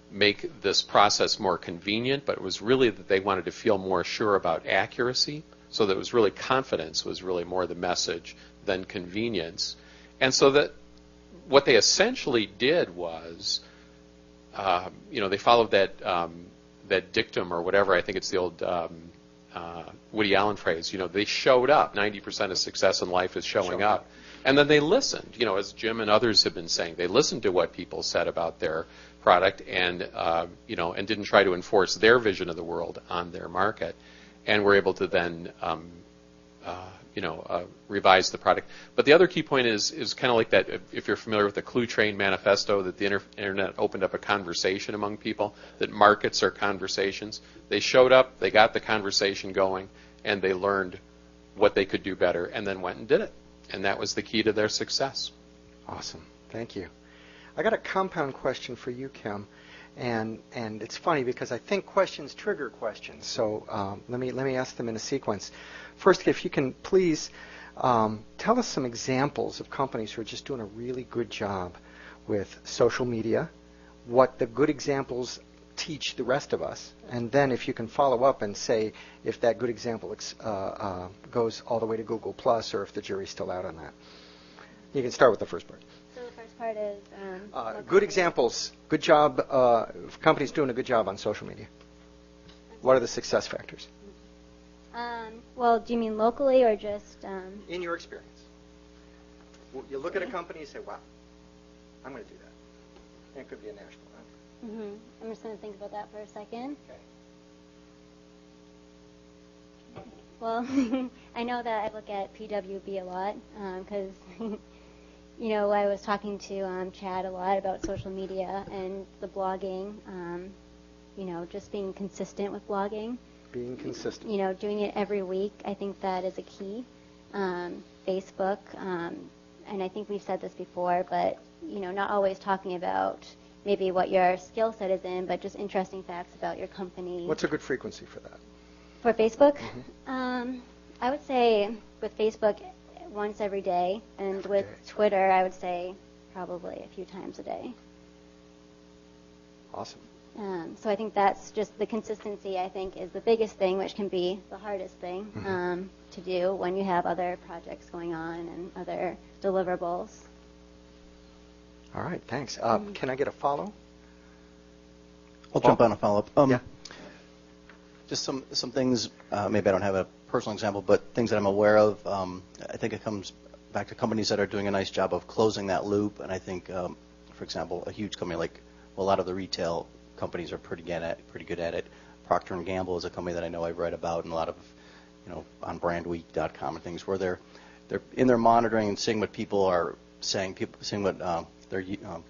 make this process more convenient, but it was really that they wanted to feel more sure about accuracy, so that it was really confidence was really more the message than convenience. And so that what they essentially did was, they followed that dictum or whatever. I think it's the old Woody Allen phrase. They showed up. 90% of success in life is showing up. And then they listened. As Jim and others have been saying, they listened to what people said about their product and and didn't try to enforce their vision of the world on their market, and were able to then revise the product. But the other key point is kind of like that, if you're familiar with the Clue Train Manifesto, that the internet opened up a conversation among people, that markets are conversations. They showed up, they got the conversation going, and they learned what they could do better, and then went and did it. And that was the key to their success. Awesome. Thank you. I got a compound question for you, Kim. And it's funny because I think questions trigger questions. So let me ask them in a sequence. First, if you can please tell us some examples of companies who are just doing a really good job with social media, what the good examples teach the rest of us, and then if you can follow up and say if that good example goes all the way to Google Plus or if the jury's still out on that. You can start with the first part. So the first part is good examples, good job, companies doing a good job on social media. What are the success factors? Well, do you mean locally or just? In your experience. You look at a company and say, wow, I'm going to do that. And it could be a national. Mm-hmm. I'm just going to think about that for a second. Okay. Well, I know that I look at PWB a lot because, I was talking to Chad a lot about social media and the blogging, just being consistent with blogging. Being consistent. Doing it every week, I think that is a key. Facebook, and I think we've said this before, but, not always talking about maybe what your skill set is in, but just interesting facts about your company. What's a good frequency for that? For Facebook? Mm-hmm. I would say with Facebook once every day, and with Twitter, I would say probably a few times a day. Awesome. So I think that's just the consistency, I think, is the biggest thing, which can be the hardest thing to do when you have other projects going on and other deliverables. All right, thanks. Can I get a follow? I'll jump on a follow-up. Yeah. Just some things, maybe I don't have a personal example, but things that I'm aware of. I think it comes back to companies that are doing a nice job of closing that loop. And I think, for example, a huge company like a lot of the retail companies are pretty good at it. Procter & Gamble is a company that I know I've read about, and a lot of, on brandweek.com and things, where they're in their monitoring and seeing what people are saying, seeing what their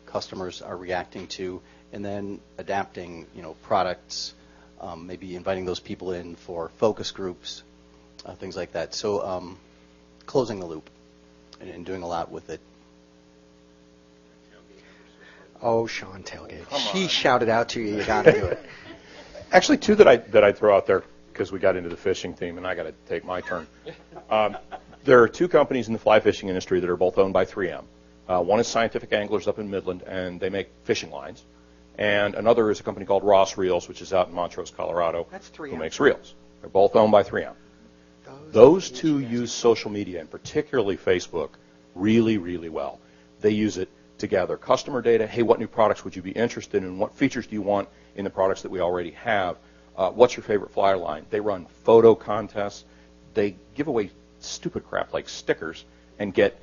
customers are reacting to, and then adapting, products, maybe inviting those people in for focus groups, things like that. So closing the loop and doing a lot with it. Oh, Sean Tailgate. He shouted out to you, you got to do it. Actually, two that I'd throw out there, because we got into the fishing theme, and I got to take my turn. There are two companies in the fly fishing industry that are both owned by 3M. One is Scientific Anglers up in Midland, and they make fishing lines. And another is a company called Ross Reels, which is out in Montrose, Colorado, That's 3M. who makes reels. They're both owned by 3M. Those two use social media, and particularly Facebook, really, really well. They use it to gather customer data. Hey, what new products would you be interested in? What features do you want in the products that we already have? What's your favorite flyer line? They run photo contests. They give away stupid crap like stickers and get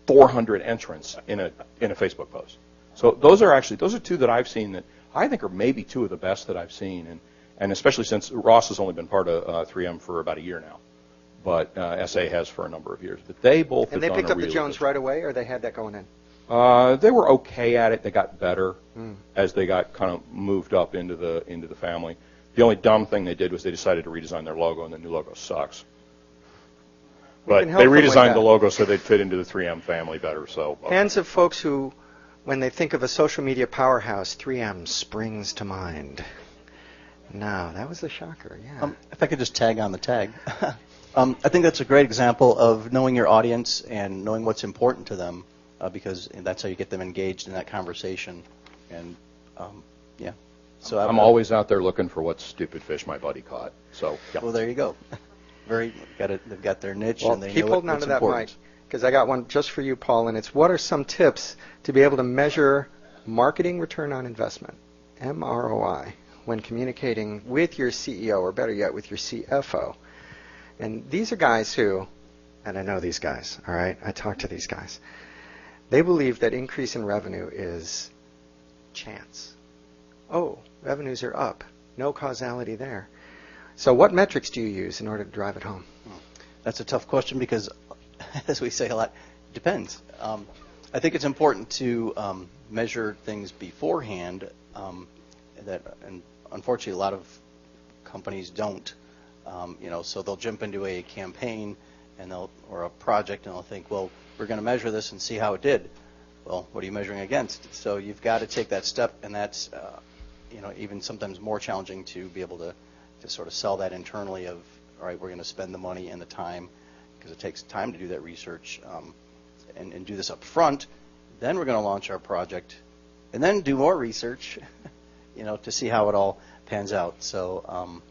400 entrants in a Facebook post. So those are two that I've seen that I think are maybe two of the best that I've seen, and especially since Ross has only been part of 3M for about a year now, but SA has for a number of years. But they both And they picked up the Jones right away, or they had that going in? They were okay at it. They got better as they got kind of moved up into the family. The only dumb thing they did was they decided to redesign their logo, and the new logo sucks. But can they help them with redesigned that. the logo so they'd fit into the 3M family better. So Hands of folks who, when they think of a social media powerhouse, 3M springs to mind. No, that was a shocker, yeah. If I could just tag on the tag. I think that's a great example of knowing your audience and knowing what's important to them, because that's how you get them engaged in that conversation. And yeah, so I'm always out there looking for what stupid fish my buddy caught. So yeah. Well, there you go. They've got their niche, Well, and they keep know holding on what's to that important. mic, because I got one just for you, Paul, and it's what are some tips to be able to measure marketing return on investment, MROI, when communicating with your CEO, or better yet, with your CFO. And these are guys who, and I know these guys, all right? I talk to these guys. They believe that increase in revenue is chance. Oh, revenues are up. No causality there. So what metrics do you use in order to drive it home? That's a tough question because, as we say a lot, it depends. I think it's important to measure things beforehand. And unfortunately, a lot of companies don't. So they'll jump into a campaign or a project, and they'll think, well, we're going to measure this and see how it did. Well, what are you measuring against? So you've got to take that step, and that's even sometimes more challenging to be able to sort of sell that internally of, all right, we're going to spend the money and the time, because it takes time to do that research and do this up front. Then we're going to launch our project, and then do more research, to see how it all pans out. So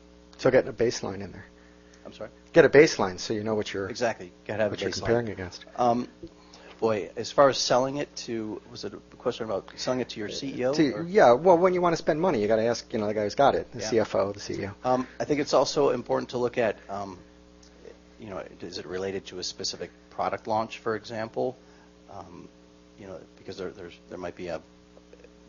getting a baseline in there. I'm sorry? Get a baseline so you know what you're Exactly. Got to have what a you're baseline. comparing against. Boy, as far as selling it to, was it a question about selling it to your CEO? Yeah, well, when you want to spend money, you got to ask, the guy who's got it, the Yeah. CFO, the CEO. I think it's also important to look at, is it related to a specific product launch, for example? Because there might be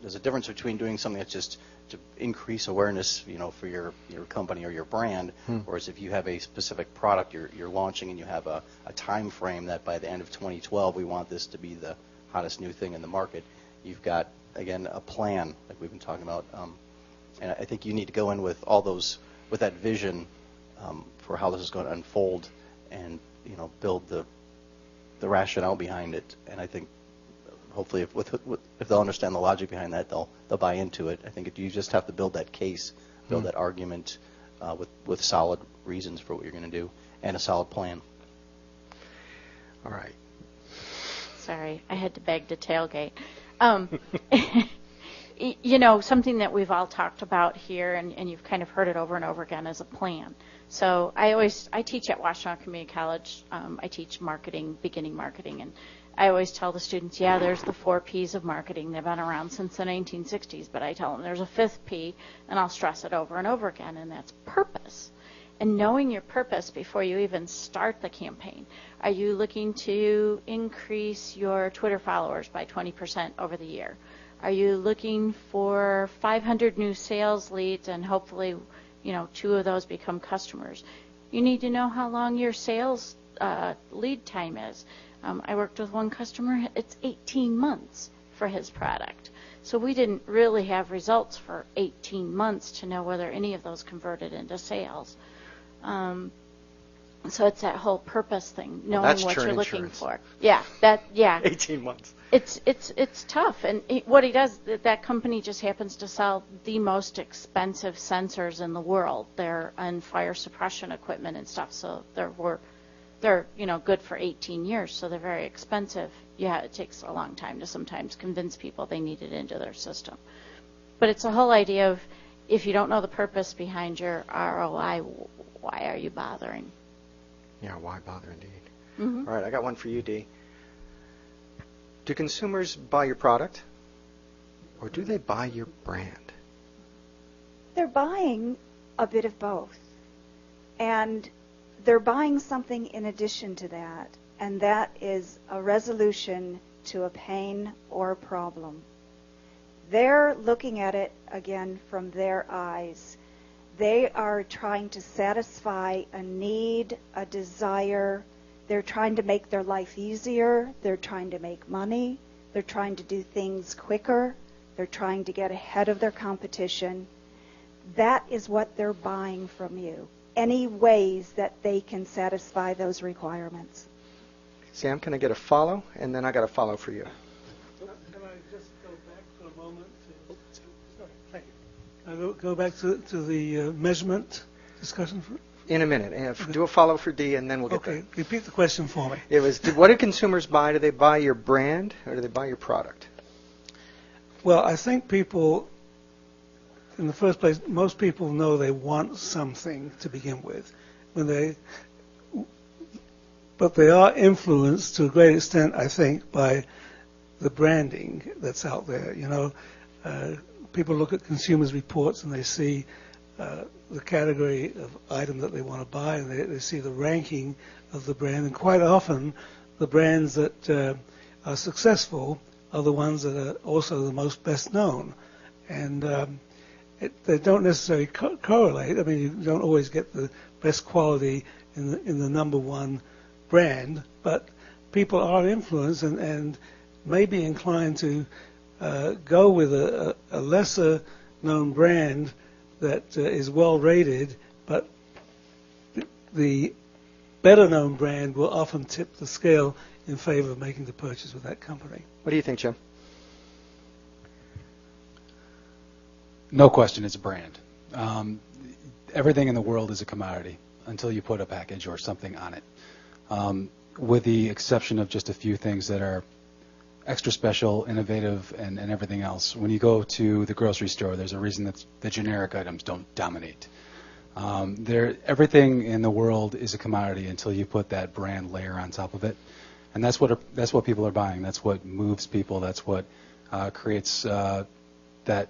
there's a difference between doing something that's just to increase awareness, for your company or your brand, whereas if you have a specific product you're launching and you have a time frame that by the end of 2012 we want this to be the hottest new thing in the market, you've got, again, a plan like we've been talking about, and I think you need to go in with with that vision for how this is going to unfold, and build the rationale behind it. And I think hopefully if they'll understand the logic behind that, they'll buy into it. I think you just have to build that case, build that argument with solid reasons for what you're going to do and a solid plan. All right. Sorry, I had to beg to tailgate. Something that we've all talked about here, and you've kind of heard it over and over again, is a plan. So I teach at Washtenaw Community College. I teach marketing, beginning marketing, and I always tell the students, there's the 4 P's of marketing. They've been around since the 1960s, but I tell them there's a 5th P, and I'll stress it over and over again, and that's purpose. And knowing your purpose before you even start the campaign. Are you looking to increase your Twitter followers by 20% over the year? Are you looking for 500 new sales leads and hopefully, 2 of those become customers? You need to know how long your sales lead time is. I worked with one customer, it's 18 months for his product. So we didn't really have results for 18 months to know whether any of those converted into sales. So it's that whole purpose thing, knowing what you're looking for. Yeah, 18 months. It's tough, and what he does, that company just happens to sell the most expensive sensors in the world. They're on fire suppression equipment and stuff, so they're good for 18 years, so they're very expensive. Yeah, it takes a long time to sometimes convince people they need it into their system. But it's the whole idea of, if you don't know the purpose behind your ROI, why are you bothering? Yeah, why bother indeed. Mm-hmm. All right, I got one for you, Dee. Do consumers buy your product, or do they buy your brand? They're buying a bit of both. And they're buying something in addition to that, and that is a resolution to a pain or a problem. They're looking at it, again, from their eyes. They are trying to satisfy a need, a desire. They're trying to make their life easier. They're trying to make money. They're trying to do things quicker. They're trying to get ahead of their competition. That is what they're buying from you. Any ways that they can satisfy those requirements. Sam, can I get a follow? And then I got a follow for you. Can I just go back for a moment go back to the measurement discussion? In a minute. And do a follow for D, and then we'll get Okay, there. repeat the question for me. It was, what do consumers buy? Do they buy your brand, or do they buy your product? Well, I think people, in the first place, most people know they want something to begin with. But they are influenced to a great extent, I think, by the branding that's out there. You know, people look at consumers' reports and they see the category of item that they want to buy, and they see the ranking of the brand. And quite often, the brands that are successful are the ones that are also the most best known. And they don't necessarily correlate. I mean, you don't always get the best quality in the number one brand, but people are influenced and may be inclined to go with a lesser known brand that is well rated, but the better known brand will often tip the scale in favor of making the purchase with that company. What do you think, Jim? No question, it's a brand. Everything in the world is a commodity until you put a package or something on it, with the exception of just a few things that are extra special, innovative, and everything else. When you go to the grocery store, there's a reason that the generic items don't dominate. Everything in the world is a commodity until you put that brand layer on top of it, and that's what people are buying. That's what moves people. That's what creates that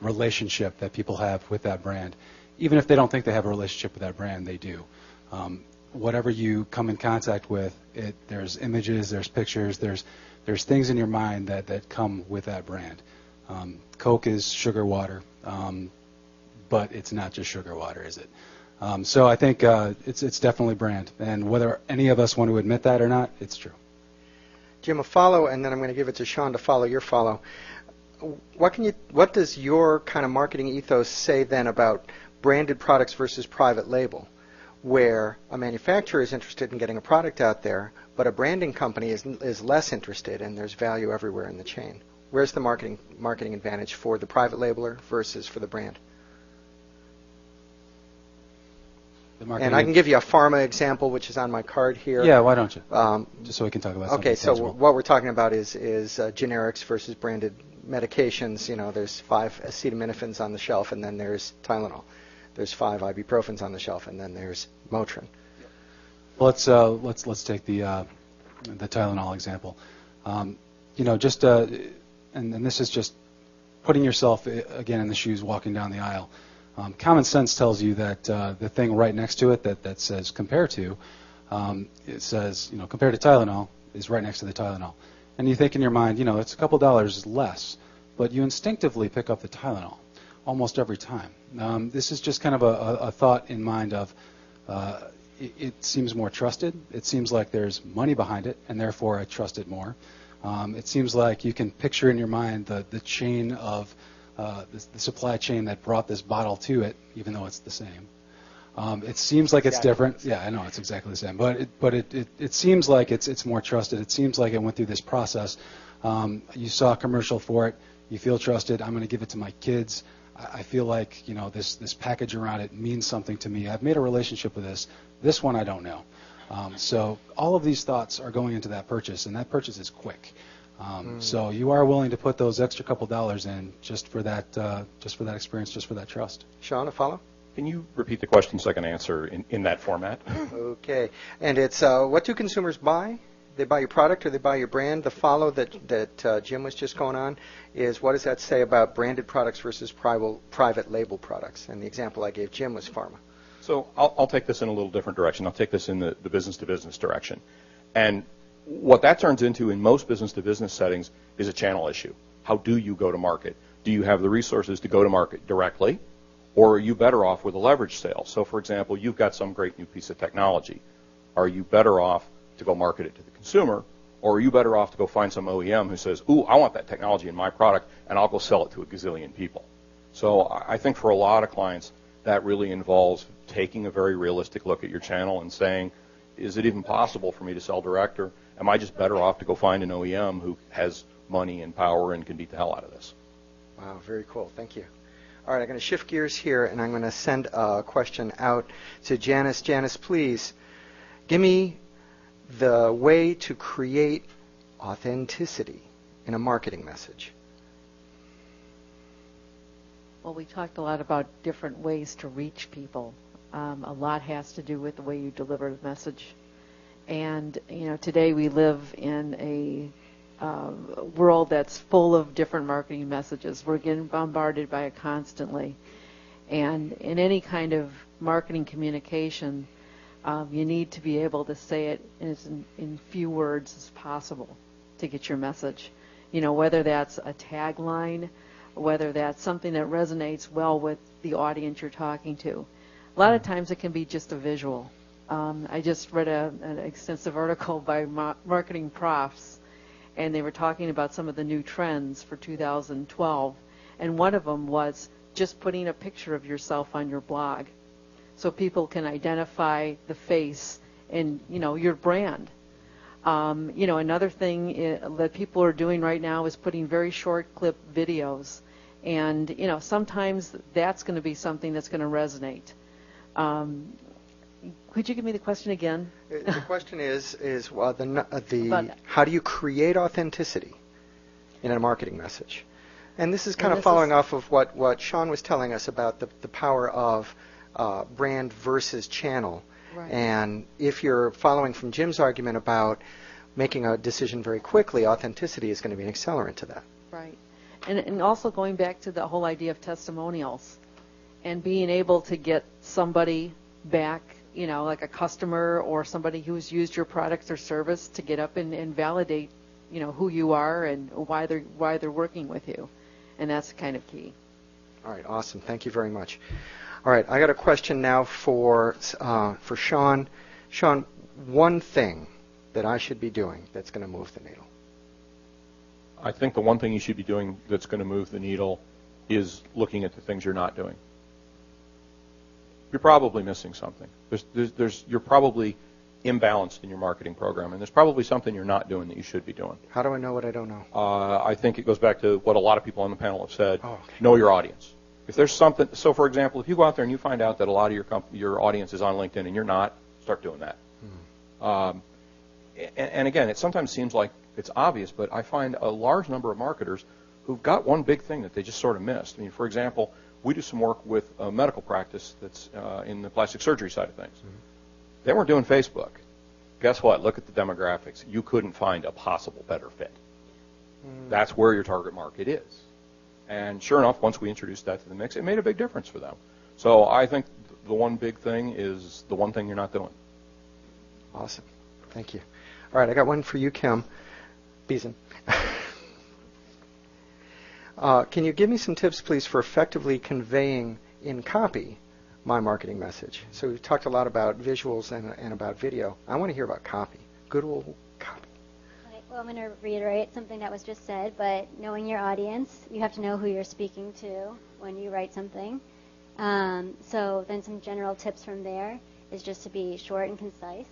relationship that people have with that brand. Even if they don't think they have a relationship with that brand, they do. Whatever you come in contact with, there's images, there's pictures, there's things in your mind that come with that brand. Coke is sugar water, but it's not just sugar water, is it? So I think it's definitely brand, and whether any of us want to admit that or not, it's true. Jim, a follow, and then I'm going to give it to Sean to follow your follow. What does your kind of marketing ethos say then about branded products versus private label, where a manufacturer is interested in getting a product out there, but a branding company is less interested, and there's value everywhere in the chain? Where's the marketing advantage for the private labeler versus for the brand? And I can give you a pharma example, which is on my card here. Yeah, why don't you? Just so we can talk about something tangible. So what we're talking about is generics versus branded medications. You know, there's 5 acetaminophen on the shelf, and then there's Tylenol. There's 5 ibuprofens on the shelf, and then there's Motrin. Let's take the Tylenol example. You know, just and this is just putting yourself again in the shoes, walking down the aisle. Common sense tells you that the thing right next to it that says compare to, it says, you know, compare to Tylenol is right next to the Tylenol. And you think in your mind, you know, it's a couple dollars less, but you instinctively pick up the Tylenol almost every time. This is just kind of a thought in mind of it seems more trusted. It seems like there's money behind it, and therefore I trust it more. It seems like you can picture in your mind the chain of the supply chain that brought this bottle to it, even though it's the same. It seems like it's different. Yeah, I know it's exactly the same, but it seems like it's more trusted. It seems like it went through this process. You saw a commercial for it. You feel trusted. I'm going to give it to my kids. I feel like, you know, this package around it means something to me. I've made a relationship with this. This one I don't know. So all of these thoughts are going into that purchase, and that purchase is quick. So you are willing to put those extra couple dollars in just for that experience, just for that trust. Sean, a follow? Can you repeat the question so I can answer in that format? Okay. And it's what do consumers buy? They buy your product or they buy your brand? The follow that Jim was just going on is, what does that say about branded products versus private label products? And the example I gave Jim was pharma. So I'll take this in a little different direction. I'll take this in the business-to-business direction. And what that turns into in most business-to-business settings is a channel issue. How do you go to market? Do you have the resources to go to market directly, or are you better off with a leverage sale? So, for example, you've got some great new piece of technology. Are you better off to go market it to the consumer, Or are you better off to go find some OEM who says, ooh, I want that technology in my product, and I'll go sell it to a gazillion people? So I think for a lot of clients, that really involves taking a very realistic look at your channel and saying, is it even possible for me to sell direct, or am I just better off to go find an OEM who has money and power and can beat the hell out of this? Wow, very cool. Thank you. All right, I'm going to shift gears here, and I'm going to send a question out to Janice. Janice, please give me the way to create authenticity in a marketing message. Well, we talked a lot about different ways to reach people. A lot has to do with the way you deliver the message. And, today we live in a world that's full of different marketing messages. We're getting bombarded by it constantly. And in any kind of marketing communication, you need to be able to say it in few words as possible to get your message. Whether that's a tagline, whether that's something that resonates well with the audience you're talking to. A lot of times it can be just a visual. I just read an extensive article by Marketing Profs, and they were talking about some of the new trends for 2012, and one of them was just putting a picture of yourself on your blog so people can identify the face and, your brand. Another thing that people are doing right now is putting very short clip videos, and, sometimes that's going to be something that's going to resonate. Could you give me the question again? The question is how do you create authenticity in a marketing message? And this is kind of following off of what Sean was telling us about the power of brand versus channel. Right. And if you're following from Jim's argument about making a decision very quickly, authenticity is going to be an accelerant to that. Right. And also going back to the whole idea of testimonials and being able to get somebody back, like a customer or somebody who's used your product or service to get up and validate, who you are and why they're working with you. And that's kind of key. All right, awesome. Thank you very much. All right, I got a question now for Sean. Sean, one thing that I should be doing that's going to move the needle. I think the one thing you should be doing that's going to move the needle is looking at the things you're not doing. You're probably missing something. You're probably imbalanced in your marketing program, and there's probably something you're not doing that you should be doing. How do I know what I don't know? I think it goes back to what a lot of people on the panel have said. Oh, okay. Know your audience. If there's something, so for example, if you go out there and you find out that a lot of your audience is on LinkedIn and you're not, start doing that. And again, it sometimes seems like it's obvious, but I find a large number of marketers who've got one big thing that they just sort of missed. I mean, for example, we do some work with a medical practice that's in the plastic surgery side of things. They weren't doing Facebook. Guess what? Look at the demographics. You couldn't find a possible better fit. That's where your target market is. And sure enough, once we introduced that to the mix, it made a big difference for them. So I think the one big thing is the one thing you're not doing. Awesome. Thank you. All right, I got one for you, Kim Beeson. Can you give me some tips, please, for effectively conveying in copy my marketing message? So we've talked a lot about visuals and about video. I want to hear about copy, good old copy. Okay, well, I'm going to reiterate something that was just said, but knowing your audience, you have to know who you're speaking to when you write something. So then some general tips from there is just to be short and concise.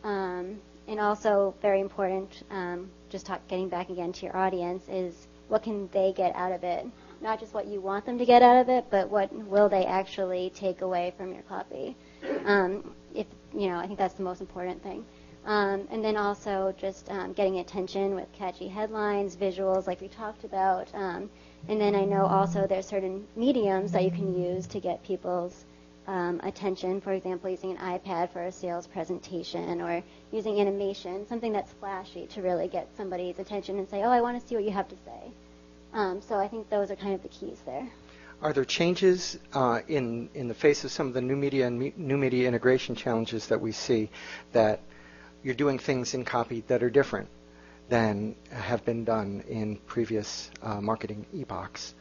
And also very important, getting back again to your audience, is what can they get out of it? Not just what you want them to get out of it, but what will they actually take away from your copy? I think that's the most important thing. And then also just getting attention with catchy headlines, visuals like we talked about. And then I know also there's certain mediums that you can use to get people's attention. For example, using an iPad for a sales presentation, or using animation, something that's flashy to really get somebody's attention and say, oh, I want to see what you have to say. So I think those are kind of the keys there. Are there changes in the face of some of the new media and new media integration challenges that we see, that you're doing things in copy that are different than have been done in previous marketing epochs?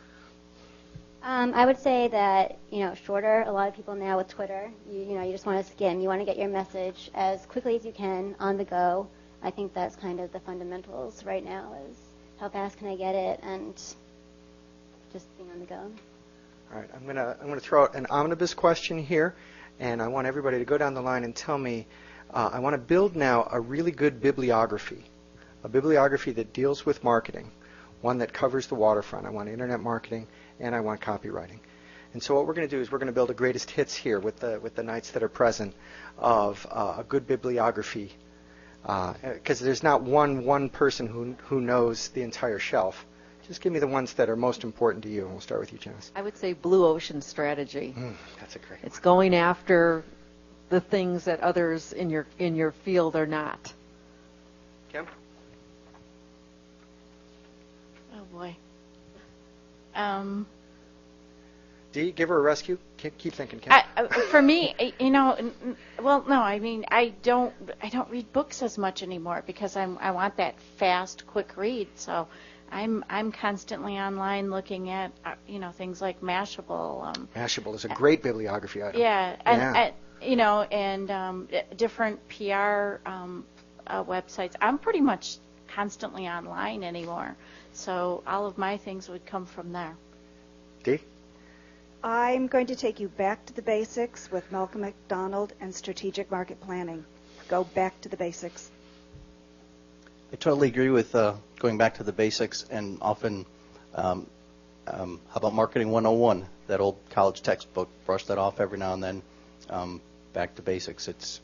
I would say that, shorter. A lot of people now with Twitter, you just want to skim. You want to get your message as quickly as you can on the go. I think that's kind of the fundamentals right now is how fast can I get it and just being on the go. All right, I'm gonna throw out an omnibus question here, and I want everybody to go down the line and tell me. I want to build now a really good bibliography, a bibliography that deals with marketing, one that covers the waterfront. I want internet marketing, and I want copywriting. And so what we're going to do is we're going to build a greatest hits here with the knights that are present of a good bibliography, because there's not one person who knows the entire shelf. Just give me the ones that are most important to you, and we'll start with you, Janice. I would say blue ocean strategy. That's a great It's going after the things that others in your field are not. Kim? Oh boy. Dee, give her a rescue. Keep thinking, Kim. For me, well, no, I mean, I don't read books as much anymore because I want that fast, quick read. So I'm constantly online looking at things like Mashable. Mashable is a great bibliography item. Yeah, and different PR websites. I'm pretty much constantly online anymore, so all of my things would come from there. Dee? I'm going to take you back to the basics with Malcolm McDonald and strategic market planning. Go back to the basics. I totally agree with going back to the basics, and often, how about Marketing 101, that old college textbook? Brush that off every now and then. Back to basics. It's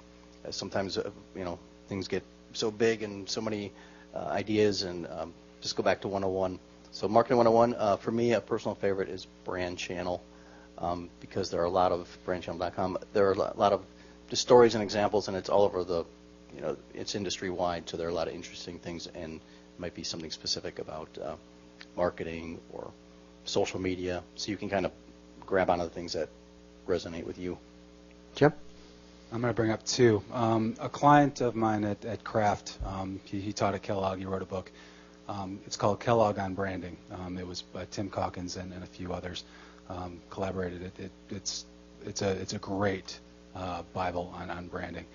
sometimes things get so big and so many ideas, and just go back to 101. So Marketing 101, for me, a personal favorite is Brand Channel, because there are a lot of brandchannel.com. There are a lot of just stories and examples, and it's all over the. It's industry wide, so there are a lot of interesting things, and it might be something specific about marketing or social media, so you can kind of grab onto the things that resonate with you. Jim? I'm going to bring up two. A client of mine at Kraft, he taught at Kellogg. He wrote a book. It's called Kellogg on Branding. It was by Tim Calkins and a few others collaborated. It's a great Bible on branding.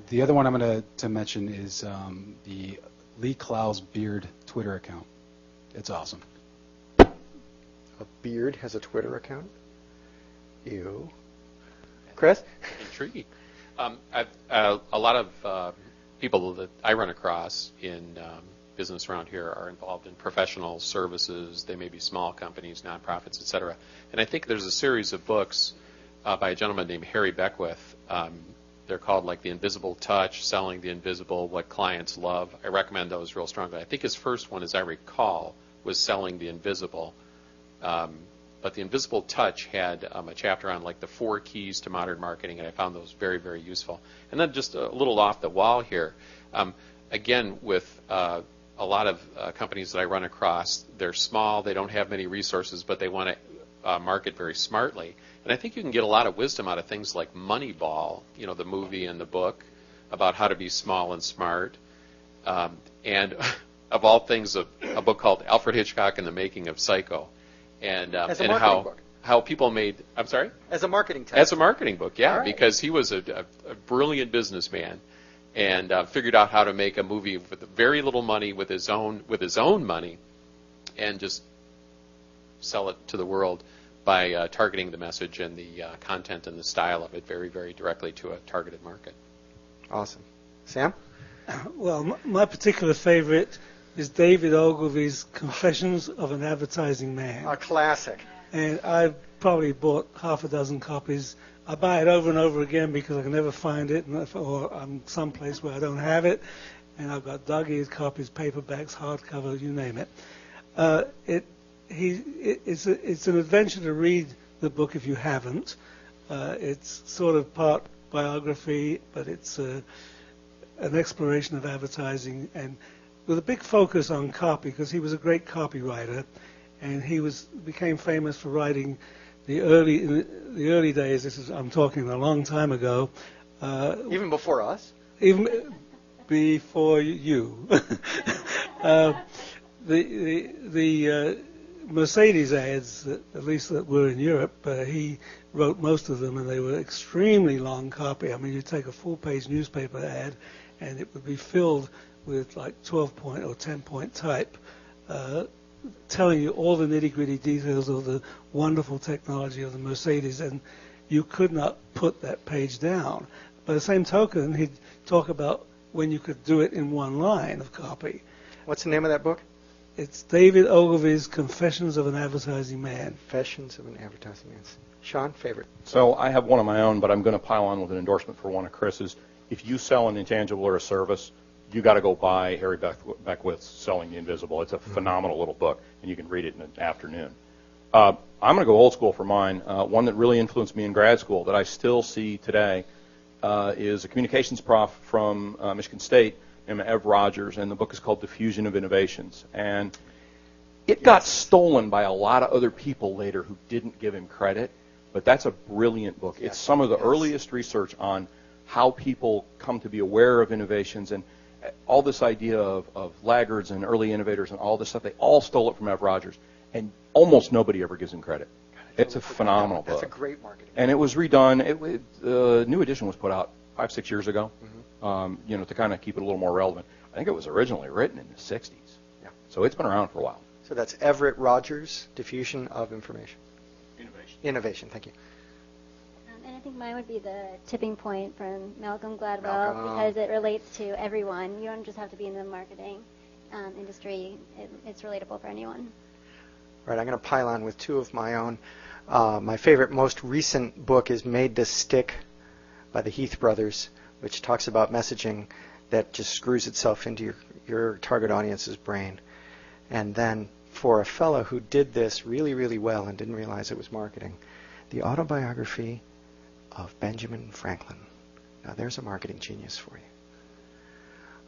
The other one I'm going to mention is the Lee Clow's Beard Twitter account. It's awesome. A beard has a Twitter account? Ew. Chris? Intriguing. A lot of people that I run across in business around here are involved in professional services. They may be small companies, nonprofits, et cetera. And I think there's a series of books by a gentleman named Harry Beckwith. They're called like The Invisible Touch, Selling the Invisible, What Clients Love. I recommend those real strongly. I think his first one, as I recall, was Selling the Invisible. But The Invisible Touch had a chapter on like the 4 keys to modern marketing, and I found those very, very useful. And then just a little off the wall here, again, with a lot of companies that I run across, they're small, they don't have many resources, but they want to market very smartly. And I think you can get a lot of wisdom out of things like Moneyball, the movie and the book about how to be small and smart. And of all things, a book called Alfred Hitchcock and the Making of Psycho. And how people made, I'm sorry? As a marketing text. As a marketing book, yeah, All right. because he was a brilliant businessman and figured out how to make a movie with very little money with his own money and just sell it to the world by targeting the message and the content and the style of it very, very directly to a targeted market. Awesome. Sam? Well, my particular favorite is David Ogilvy's Confessions of an Advertising Man. A classic. And I've probably bought half a dozen copies. I buy it over and over again because I can never find it, or I'm someplace where I don't have it. And I've got dog-eared copies, paperbacks, hardcover, you name it. It's an adventure to read the book if you haven't. It's sort of part biography, but it's an exploration of advertising, and with a big focus on copy, because he was a great copywriter, and he became famous for writing in the early days. I'm talking a long time ago. Even before us? Even before you. The Mercedes ads, at least that were in Europe, he wrote most of them, and they were extremely long copy. I mean, you take a full-page newspaper ad, and it would be filled with like 12-point or 10-point type, telling you all the nitty-gritty details of the wonderful technology of the Mercedes, and you could not put that page down. By the same token, he'd talk about when you could do it in one line of copy. What's the name of that book? It's David Ogilvy's Confessions of an Advertising Man. Confessions of an Advertising Man. Sean, favorite? So I have one of my own, but I'm going to pile on with an endorsement for one of Chris's. If you sell an intangible or a service, you got to go buy Harry Beckwith's Selling the Invisible. It's a phenomenal little book, and you can read it in an afternoon. I'm going to go old school for mine. One that really influenced me in grad school that I still see today is a communications prof from Michigan State named Ev Rogers, and the book is called Diffusion of Innovations. And it got stolen by a lot of other people later who didn't give him credit, but that's a brilliant book. It's some of the earliest research on how people come to be aware of innovations, and all this idea of laggards and early innovators and all this stuff. They all stole it from Ev Rogers, and almost nobody ever gives him credit. It's a phenomenal book. That's a great marketing. And it was redone. The new edition was put out 5-6 years ago, to kind of keep it a little more relevant. I think it was originally written in the 60s. Yeah. So it's been around for a while. So that's Everett Rogers, Diffusion of Information. Innovation, thank you. And I think mine would be the tipping point from Malcolm Gladwell, Malcolm. because it relates to everyone. You don't just have to be in the marketing industry. It's relatable for anyone. All right, I'm going to pile on with two of my own. My favorite, most recent book is Made to Stick by the Heath brothers, which talks about messaging that just screws itself into your target audience's brain. And then for a fellow who did this really, really well and didn't realize it was marketing, the autobiography of Benjamin Franklin. Now there's a marketing genius for you.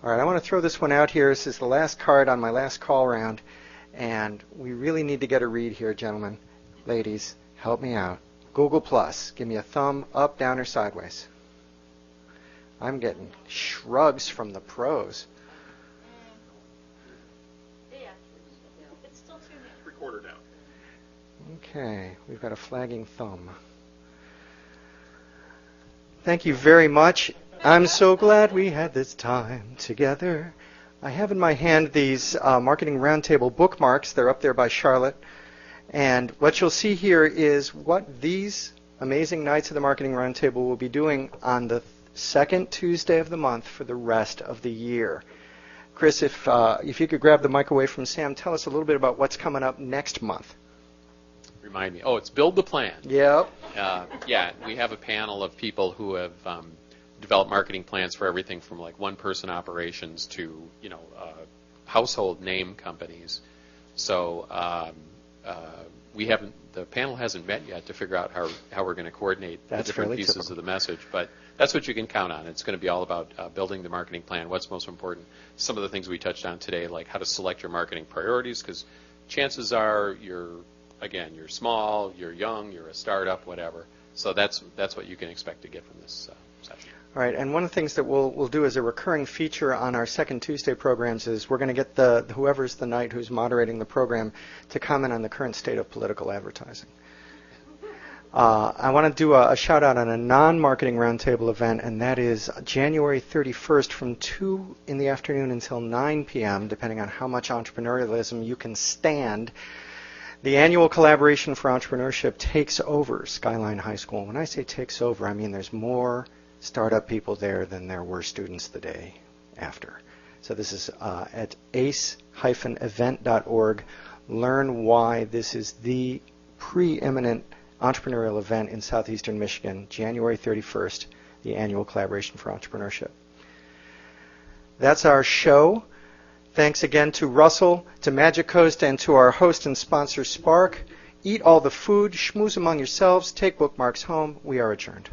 All right, I want to throw this one out here. This is the last card on my last call round, and we really need to get a read here, gentlemen. Ladies, help me out. Google Plus, give me a thumb up, down, or sideways. I'm getting shrugs from the pros. Recorder down. Okay, we've got a flagging thumb. Thank you very much. I'm so glad we had this time together. I have in my hand these Marketing Roundtable bookmarks. They're up there by Charlotte. And what you'll see here is what these amazing Nights of the Marketing Roundtable will be doing on the second Tuesday of the month for the rest of the year. Chris, if you could grab the mic away from Sam, tell us a little bit about what's coming up next month. Remind me. Oh, it's Build the Plan. Yep. Yeah, we have a panel of people who have developed marketing plans for everything from like one-person operations to household name companies. So the panel hasn't met yet to figure out how we're going to coordinate the different pieces typical of the message, but that's what you can count on. It's going to be all about building the marketing plan, what's most important. Some of the things we touched on today, like how to select your marketing priorities, because chances are you're small, you're young, you're a startup, whatever. So that's what you can expect to get from this session. All right, and one of the things that we'll do as a recurring feature on our second Tuesday programs is we're going to get whoever's the night who's moderating the program to comment on the current state of political advertising. I want to do a shout out on a non-marketing roundtable event, and that is January 31st from 2 in the afternoon until 9 p.m., depending on how much entrepreneurialism you can stand. The annual Collaboration for Entrepreneurship takes over Skyline High School. When I say takes over, I mean there's more startup people there than there were students the day after. So this is at ace-event.org. Learn why this is the preeminent entrepreneurial event in southeastern Michigan, January 31st, the annual Collaboration for Entrepreneurship. That's our show. Thanks again to Russell, to Magic Coast, and to our host and sponsor, Spark. Eat all the food, schmooze among yourselves, take bookmarks home. We are adjourned.